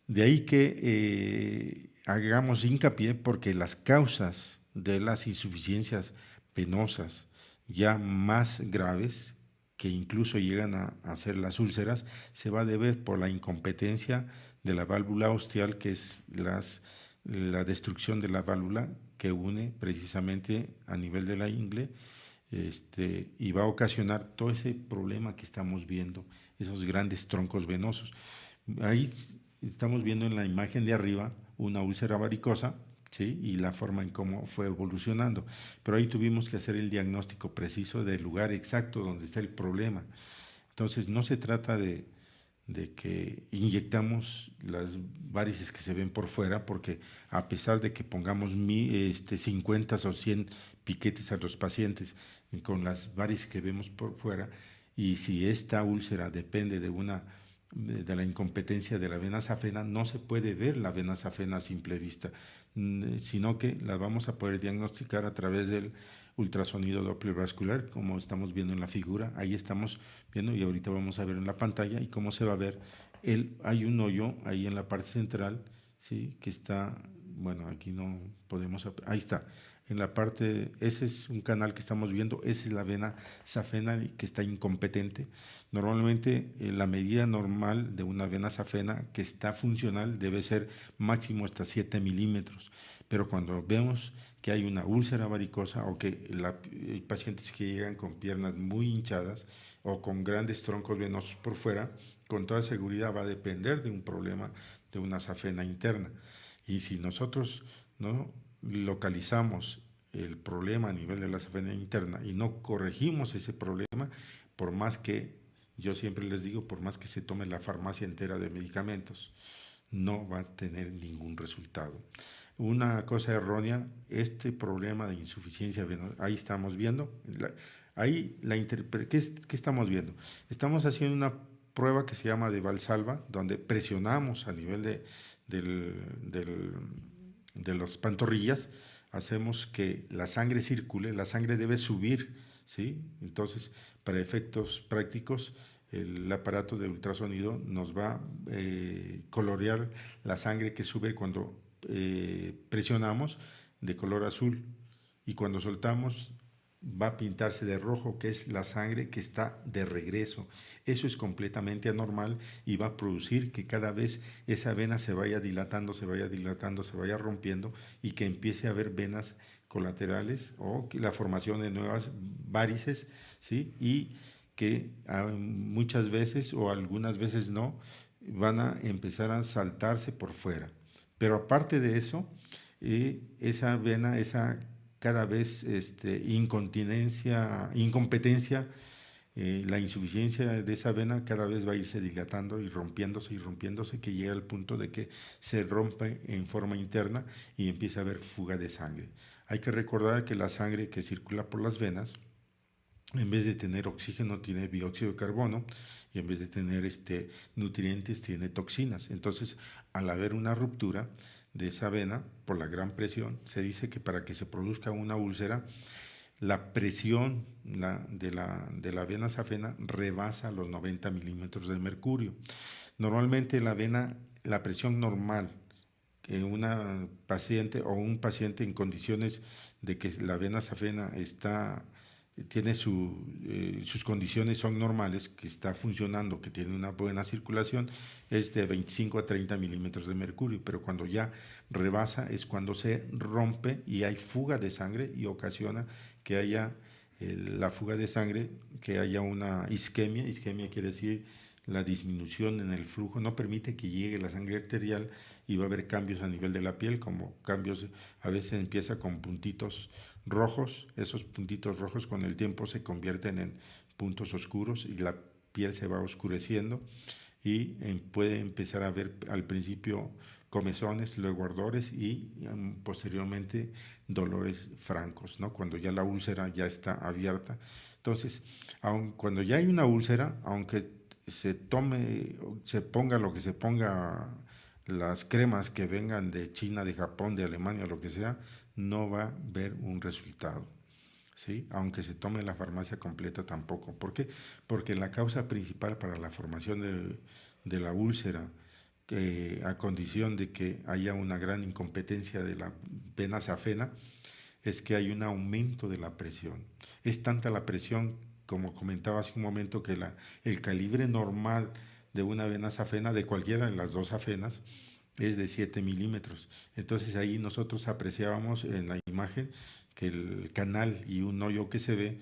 de ahí que hagamos hincapié, porque las causas de las insuficiencias venosas ya más graves, que incluso llegan a ser las úlceras, se va a deber por la incompetencia de la válvula ostial, que es la destrucción de la válvula que une precisamente a nivel de la ingle, y va a ocasionar todo ese problema que estamos viendo, esos grandes troncos venosos. Ahí estamos viendo en la imagen de arriba una úlcera varicosa, ¿sí?, y la forma en cómo fue evolucionando. Pero ahí tuvimos que hacer el diagnóstico preciso del lugar exacto donde está el problema. Entonces, no se trata de que inyectamos las varices que se ven por fuera, porque a pesar de que pongamos 50 o 100 piquetes a los pacientes con las varices que vemos por fuera, y si esta úlcera depende de la incompetencia de la vena safena, no se puede ver la vena safena a simple vista, sino que la vamos a poder diagnosticar a través del ultrasonido Doppler vascular, como estamos viendo en la figura. Ahí estamos viendo, y ahorita vamos a ver en la pantalla, y cómo se va a ver. Hay un hoyo ahí en la parte central, ¿sí?, que está, bueno, aquí no podemos, ahí está. En la parte, ese es un canal que estamos viendo, esa es la vena safena que está incompetente. Normalmente la medida normal de una vena safena que está funcional debe ser máximo hasta 7 milímetros, pero cuando vemos que hay una úlcera varicosa, o que pacientes que llegan con piernas muy hinchadas o con grandes troncos venosos por fuera, con toda seguridad va a depender de un problema de una safena interna. Y si nosotros no localizamos el problema a nivel de la safena interna y no corregimos ese problema, por más que, yo siempre les digo, por más que se tome la farmacia entera de medicamentos, no va a tener ningún resultado. Una cosa errónea, este problema de insuficiencia venosa, ahí estamos viendo, ¿qué estamos viendo? Estamos haciendo una prueba que se llama de Valsalva, donde presionamos a nivel de las pantorrillas, hacemos que la sangre circule, la sangre debe subir, ¿sí? Entonces, para efectos prácticos, el aparato de ultrasonido nos va a colorear la sangre que sube cuando presionamos de color azul y cuando soltamos va a pintarse de rojo, que es la sangre que está de regreso. Eso es completamente anormal y va a producir que cada vez esa vena se vaya dilatando, se vaya rompiendo y que empiece a haber venas colaterales o la formación de nuevas varices, ¿sí? Y que muchas veces o algunas veces no, van a empezar a saltarse por fuera. Pero aparte de eso, esa vena, esa cada vez incompetencia, la insuficiencia de esa vena cada vez va a irse dilatando y rompiéndose, que llega al punto de que se rompe en forma interna y empieza a haber fuga de sangre. Hay que recordar que la sangre que circula por las venas, en vez de tener oxígeno, tiene dióxido de carbono y en vez de tener nutrientes, tiene toxinas. Entonces, al haber una ruptura de esa vena por la gran presión, se dice que para que se produzca una úlcera, la presión de la vena safena rebasa los 90 milímetros de mercurio. Normalmente la presión normal que una paciente o un paciente en condiciones de que la vena safena tiene sus condiciones son normales, que está funcionando, que tiene una buena circulación, es de 25 a 30 milímetros de mercurio, pero cuando ya rebasa es cuando se rompe y hay fuga de sangre y ocasiona que haya la fuga de sangre, que haya una isquemia. Isquemia quiere decir la disminución en el flujo, no permite que llegue la sangre arterial y va a haber cambios a nivel de la piel, como cambios, a veces empieza con puntitos rojos, esos puntitos rojos con el tiempo se convierten en puntos oscuros y la piel se va oscureciendo y puede empezar a ver al principio comezones, luego ardores y posteriormente dolores francos, ¿no? Cuando ya la úlcera ya está abierta. Entonces, cuando ya hay una úlcera, aunque se ponga lo que se ponga, las cremas que vengan de China, de Japón, de Alemania, lo que sea, no va a ver un resultado, ¿sí? Aunque se tome la farmacia completa tampoco. ¿Por qué? Porque la causa principal para la formación de la úlcera, a condición de que haya una gran incompetencia de la vena safena, es que hay un aumento de la presión. Es tanta la presión, como comentaba hace un momento, que el calibre normal de una vena safena, de cualquiera de las dos safenas, es de 7 milímetros. Entonces ahí nosotros apreciábamos en la imagen que el canal y un hoyo que se ve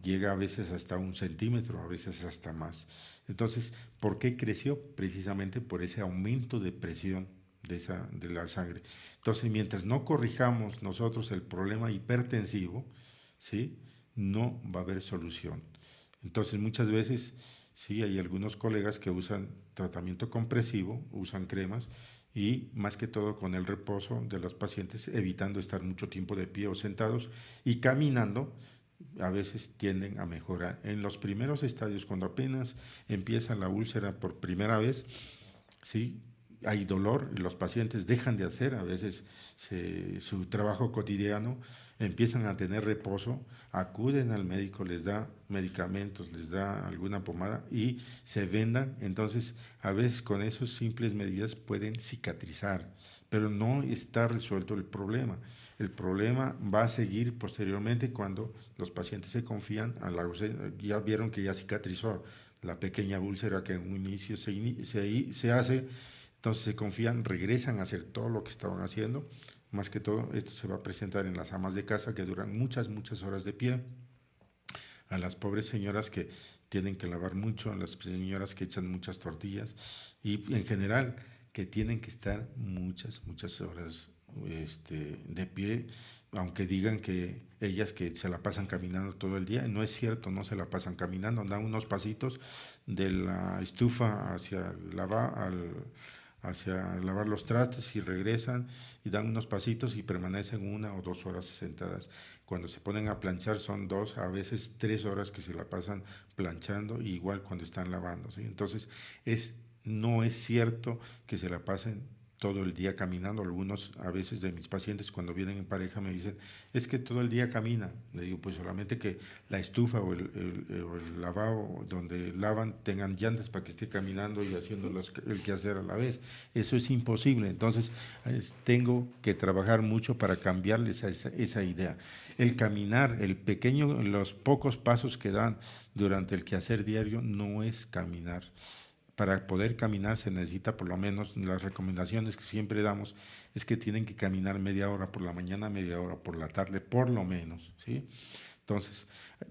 llega a veces hasta 1 centímetro, a veces hasta más. Entonces, ¿por qué creció? Precisamente por ese aumento de presión de la sangre. Entonces, mientras no corrijamos nosotros el problema hipertensivo, ¿sí?, no va a haber solución. Entonces, muchas veces, sí, hay algunos colegas que usan tratamiento compresivo, usan cremas, y más que todo con el reposo de los pacientes, evitando estar mucho tiempo de pie o sentados y caminando, a veces tienden a mejorar. En los primeros estadios, cuando apenas empieza la úlcera por primera vez, sí, hay dolor, los pacientes dejan de hacer a veces su trabajo cotidiano, empiezan a tener reposo, acuden al médico, les da medicamentos, les da alguna pomada y se vendan. Entonces, a veces con esas simples medidas pueden cicatrizar, pero no está resuelto el problema. El problema va a seguir posteriormente cuando los pacientes se confían a la úlcera. Ya vieron que ya cicatrizó la pequeña úlcera que en un inicio se hace. Entonces se confían, regresan a hacer todo lo que estaban haciendo. Más que todo, esto se va a presentar en las amas de casa que duran muchas horas de pie, a las pobres señoras que tienen que lavar mucho, a las señoras que echan muchas tortillas y en general que tienen que estar muchas horas de pie, aunque digan que ellas que se la pasan caminando todo el día. No es cierto, no se la pasan caminando, dan unos pasitos de la estufa hacia lavar los trastes y regresan y dan unos pasitos y permanecen 1 o 2 horas sentadas. Cuando se ponen a planchar son 2, a veces 3 horas que se la pasan planchando, igual cuando están lavando, ¿sí? Entonces no es cierto que se la pasen todo el día caminando. Algunos a veces de mis pacientes cuando vienen en pareja me dicen, es que todo el día camina. Le digo, pues solamente que la estufa o el lavabo donde lavan tengan llantas para que esté caminando y haciendo el quehacer a la vez. Eso es imposible. Entonces tengo que trabajar mucho para cambiarles esa idea. El caminar, los pocos pasos que dan durante el quehacer diario no es caminar. Para poder caminar se necesita, por lo menos, las recomendaciones que siempre damos es que tienen que caminar media hora por la mañana, media hora por la tarde, por lo menos, ¿sí? Entonces,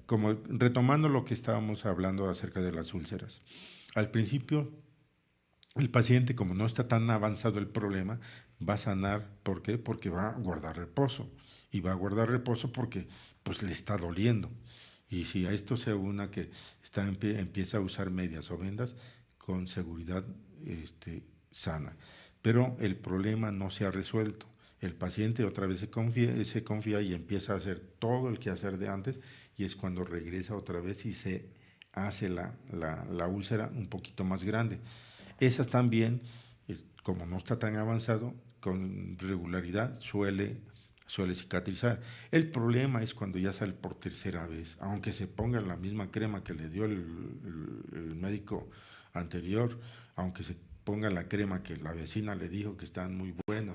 como retomando lo que estábamos hablando acerca de las úlceras, al principio el paciente, como no está tan avanzado el problema, va a sanar. ¿Por qué? Porque va a guardar reposo, y va a guardar reposo porque pues le está doliendo. Y si a esto se una que empieza a usar medias o vendas, con seguridad sana. Pero el problema no se ha resuelto. El paciente otra vez se confía y empieza a hacer todo el quehacer de antes, y es cuando regresa otra vez y se hace la úlcera un poquito más grande. Esas también, como no está tan avanzado, con regularidad suele cicatrizar. El problema es cuando ya sale por tercera vez, aunque se ponga la misma crema que le dio el médico anterior, aunque se ponga la crema que la vecina le dijo que están muy buenas,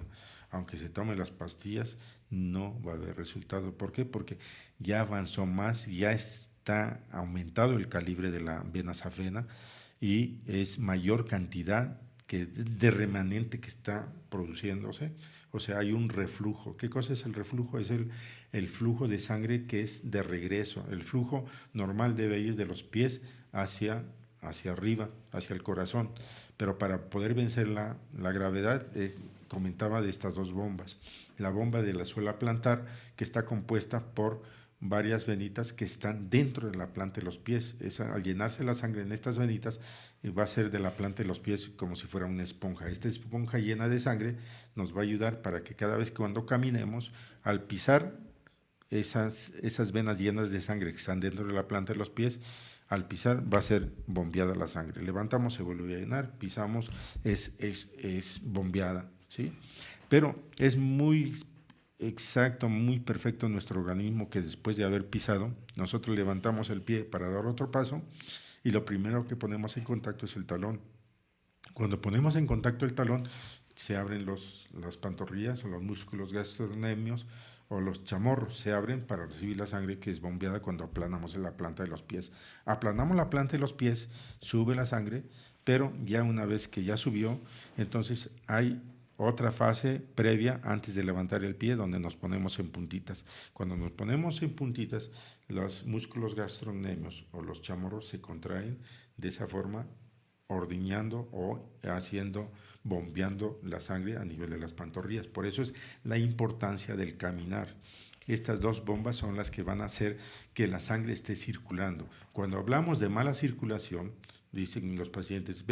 aunque se tome las pastillas, no va a haber resultado. ¿Por qué? Porque ya avanzó más, ya está aumentado el calibre de la vena safena y es mayor cantidad de remanente que está produciéndose. O sea, hay un reflujo. ¿Qué cosa es el reflujo? Es el flujo de sangre que es de regreso. El flujo normal debe ir de los pies hacia arriba, hacia el corazón. Pero para poder vencer la gravedad, comentaba de estas dos bombas. La bomba de la suela plantar, que está compuesta por varias venitas que están dentro de la planta de los pies. Al llenarse la sangre en estas venitas, va a ser de la planta de los pies como si fuera una esponja. Esta esponja llena de sangre nos va a ayudar para que cada vez que cuando caminemos, al pisar esas venas llenas de sangre que están dentro de la planta de los pies, al pisar va a ser bombeada la sangre. Levantamos, se vuelve a llenar, pisamos, es bombeada, ¿sí? Pero es muy exacto, muy perfecto nuestro organismo, que después de haber pisado, nosotros levantamos el pie para dar otro paso y lo primero que ponemos en contacto es el talón. Cuando ponemos en contacto el talón, se abren las pantorrillas o los músculos gastrocnemios o los chamorros, se abren para recibir la sangre que es bombeada cuando aplanamos en la planta de los pies. Aplanamos la planta de los pies, sube la sangre, pero ya una vez que ya subió, entonces hay otra fase previa antes de levantar el pie, donde nos ponemos en puntitas. Cuando nos ponemos en puntitas, los músculos gastrocnemios o los chamorros se contraen de esa forma, ordeñando o bombeando la sangre a nivel de las pantorrillas. Por eso es la importancia del caminar. Estas dos bombas son las que van a hacer que la sangre esté circulando. Cuando hablamos de mala circulación, dicen los pacientes,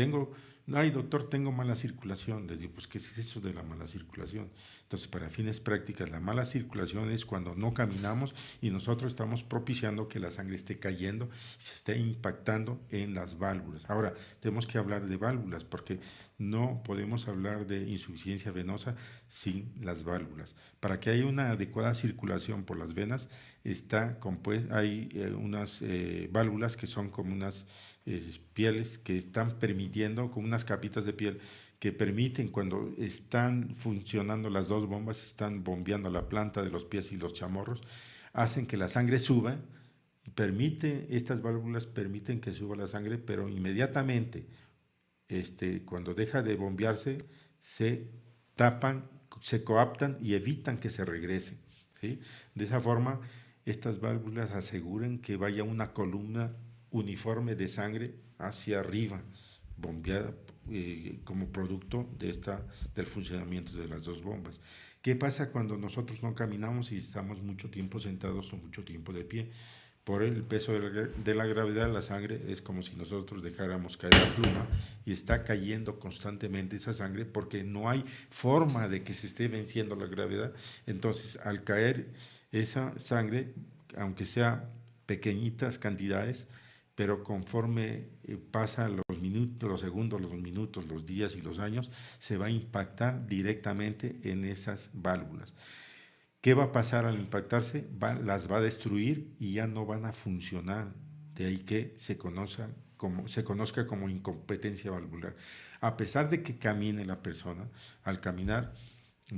ay doctor, tengo mala circulación. Les digo, pues ¿qué es eso de la mala circulación? Entonces, para fines prácticos, la mala circulación es cuando no caminamos y nosotros estamos propiciando que la sangre esté cayendo, se esté impactando en las válvulas. Ahora, tenemos que hablar de válvulas porque no podemos hablar de insuficiencia venosa sin las válvulas. Para que haya una adecuada circulación por las venas, hay unas válvulas que son como unas pieles que están permitiendo, como unas capitas de piel, que permiten, cuando están funcionando las dos bombas, están bombeando la planta de los pies y los chamorros, hacen que la sangre suba. Estas válvulas permiten que suba la sangre, pero inmediatamente, cuando deja de bombearse, se tapan, se coaptan y evitan que se regrese, ¿sí? De esa forma, estas válvulas aseguran que vaya una columna uniforme de sangre hacia arriba, bombeada como producto del funcionamiento de las dos bombas. ¿Qué pasa cuando nosotros no caminamos y estamos mucho tiempo sentados o mucho tiempo de pie? Por el peso de la gravedad, la sangre es como si nosotros dejáramos caer la pluma y está cayendo constantemente esa sangre porque no hay forma de que se esté venciendo la gravedad. Entonces, al caer esa sangre, aunque sea pequeñitas cantidades, pero conforme pasan los minutos, los segundos, los minutos, los días y los años, se va a impactar directamente en esas válvulas. ¿Qué va a pasar al impactarse? Las va a destruir y ya no van a funcionar. De ahí que se conozca como incompetencia valvular. A pesar de que camine la persona, al caminar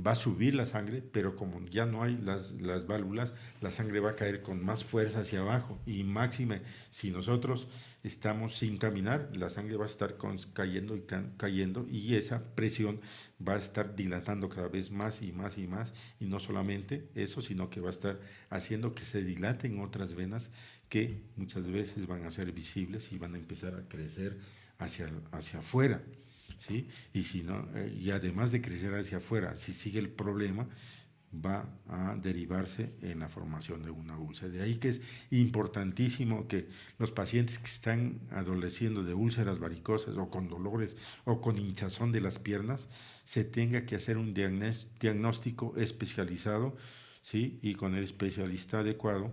va a subir la sangre, pero como ya no hay las válvulas, la sangre va a caer con más fuerza hacia abajo. Y máxime, si nosotros estamos sin caminar, la sangre va a estar cayendo y cayendo, y esa presión va a estar dilatando cada vez más y más y más. Y no solamente eso, sino que va a estar haciendo que se dilaten otras venas que muchas veces van a ser visibles y van a empezar a crecer hacia afuera. ¿Sí? Y, si no, y además de crecer hacia afuera, si sigue el problema, va a derivarse en la formación de una úlcera. De ahí que es importantísimo que los pacientes que están adoleciendo de úlceras varicosas o con dolores o con hinchazón de las piernas, se tenga que hacer un diagnóstico especializado, ¿sí? Y con el especialista adecuado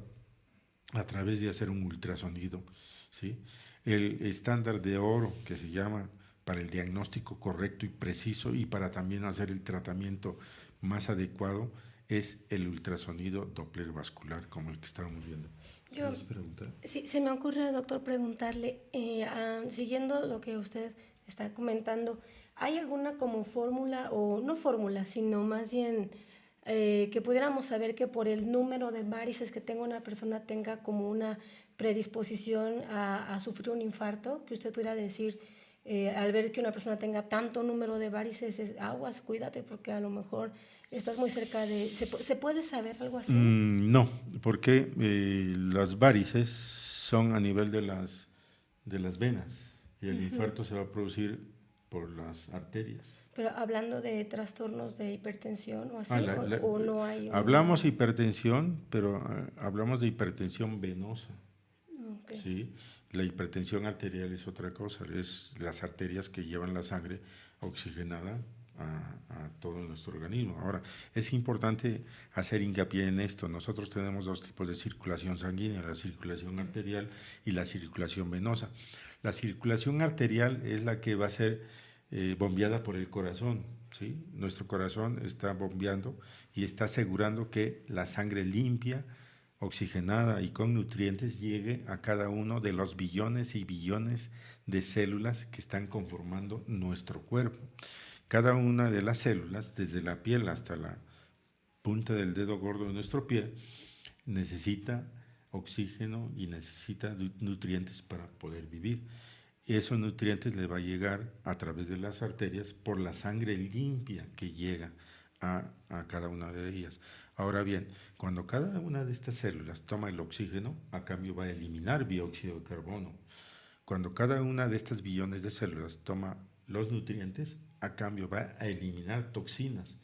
a través de hacer un ultrasonido, ¿sí? El estándar de oro que se llama para el diagnóstico correcto y preciso y para también hacer el tratamiento más adecuado es el ultrasonido Doppler vascular, como el que estábamos viendo. ¿Quieres preguntar? Sí, se me ocurre, doctor, preguntarle, siguiendo lo que usted está comentando, ¿hay alguna como fórmula, o no fórmula, sino más bien que pudiéramos saber que por el número de varices que tenga una persona tenga como una predisposición a sufrir un infarto, que usted pudiera decir, al ver que una persona tenga tanto número de varices, es aguas, cuídate, porque a lo mejor estás muy cerca de... ¿Se puede saber algo así? No, porque las varices son a nivel de las venas y el infarto se va a producir por las arterias. Pero hablando de trastornos de hipertensión o así, o no hay... Hablamos hipertensión, pero hablamos de hipertensión venosa. Okay. ¿Sí? La hipertensión arterial es otra cosa, es las arterias que llevan la sangre oxigenada a todo nuestro organismo. Ahora, es importante hacer hincapié en esto. Nosotros tenemos dos tipos de circulación sanguínea, la circulación arterial y la circulación venosa. La circulación arterial es la que va a ser bombeada por el corazón, ¿sí? Nuestro corazón está bombeando y está asegurando que la sangre limpia, oxigenada y con nutrientes llegue a cada uno de los billones y billones de células que están conformando nuestro cuerpo. Cada una de las células, desde la piel hasta la punta del dedo gordo de nuestro pie, necesita oxígeno y necesita nutrientes para poder vivir. Esos nutrientes le va a llegar a través de las arterias por la sangre limpia que llega a cada una de ellas. Ahora bien, cuando cada una de estas células toma el oxígeno, a cambio va a eliminar dióxido de carbono. Cuando cada una de estas billones de células toma los nutrientes, a cambio va a eliminar toxinas.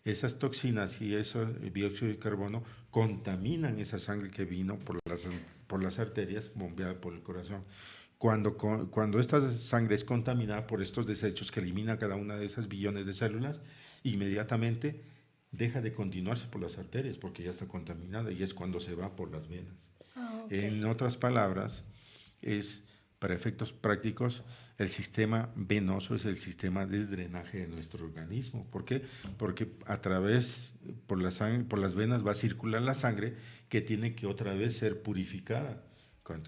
Esas toxinas y ese dióxido de carbono contaminan esa sangre que vino por las arterias bombeada por el corazón. Cuando esta sangre es contaminada por estos desechos que elimina cada una de esas billones de células, inmediatamente deja de continuarse por las arterias porque ya está contaminada y es cuando se va por las venas. Okay. En otras palabras, para efectos prácticos, el sistema venoso es el sistema de drenaje de nuestro organismo. ¿Por qué? Porque por las venas va a circular la sangre que tiene que otra vez ser purificada,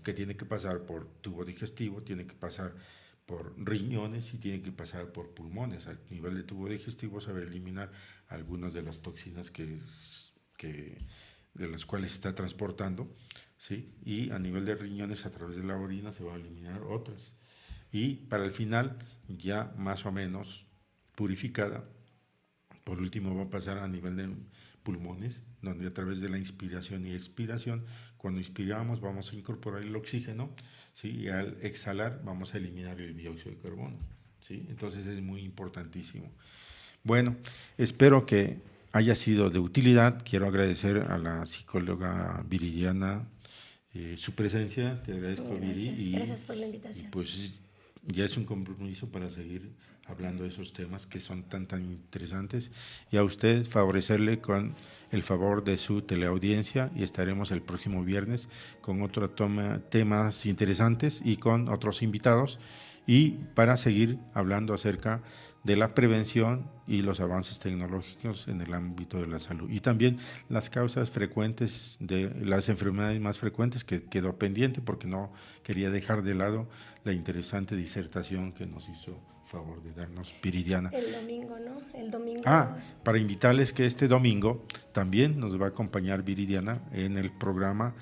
que tiene que pasar por tubo digestivo, tiene que pasar por riñones y tiene que pasar por pulmones. A nivel de tubo digestivo se va a eliminar algunas de las toxinas de las cuales se está transportando, ¿sí? Y a nivel de riñones, a través de la orina, se van a eliminar otras. Y para el final, ya más o menos purificada, por último va a pasar a nivel de pulmones, donde a través de la inspiración y expiración, cuando inspiramos vamos a incorporar el oxígeno, ¿sí? Y al exhalar vamos a eliminar el dióxido de carbono, ¿sí? Entonces es muy importantísimo. Bueno, espero que haya sido de utilidad. Quiero agradecer a la psicóloga Viridiana su presencia. Te agradezco, Gracias. Viri. Gracias por la invitación. Pues ya es un compromiso para seguir hablando de esos temas que son tan interesantes, y a usted favorecerle con el favor de su teleaudiencia, y estaremos el próximo viernes con otro temas interesantes y con otros invitados, y para seguir hablando acerca de la prevención y los avances tecnológicos en el ámbito de la salud, y también las causas frecuentes de las enfermedades más frecuentes, que quedó pendiente porque no quería dejar de lado la interesante disertación que nos hizo favor de darnos Viridiana. El domingo, ¿no? El domingo. Para invitarles que este domingo también nos va a acompañar Viridiana en el programa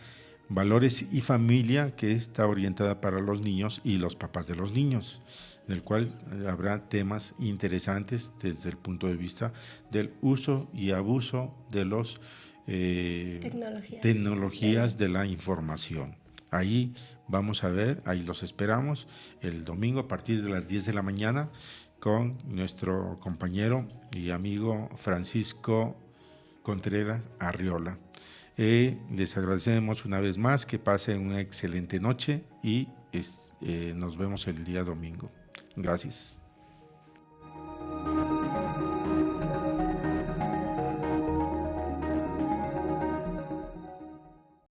Valores y Familia, que está orientada para los niños y los papás de los niños, en el cual habrá temas interesantes desde el punto de vista del uso y abuso de los tecnologías de la información. Ahí vamos a ver, ahí los esperamos el domingo a partir de las 10 de la mañana con nuestro compañero y amigo Francisco Contreras Arriola. Les agradecemos una vez más, que pasen una excelente noche y nos vemos el día domingo. Gracias.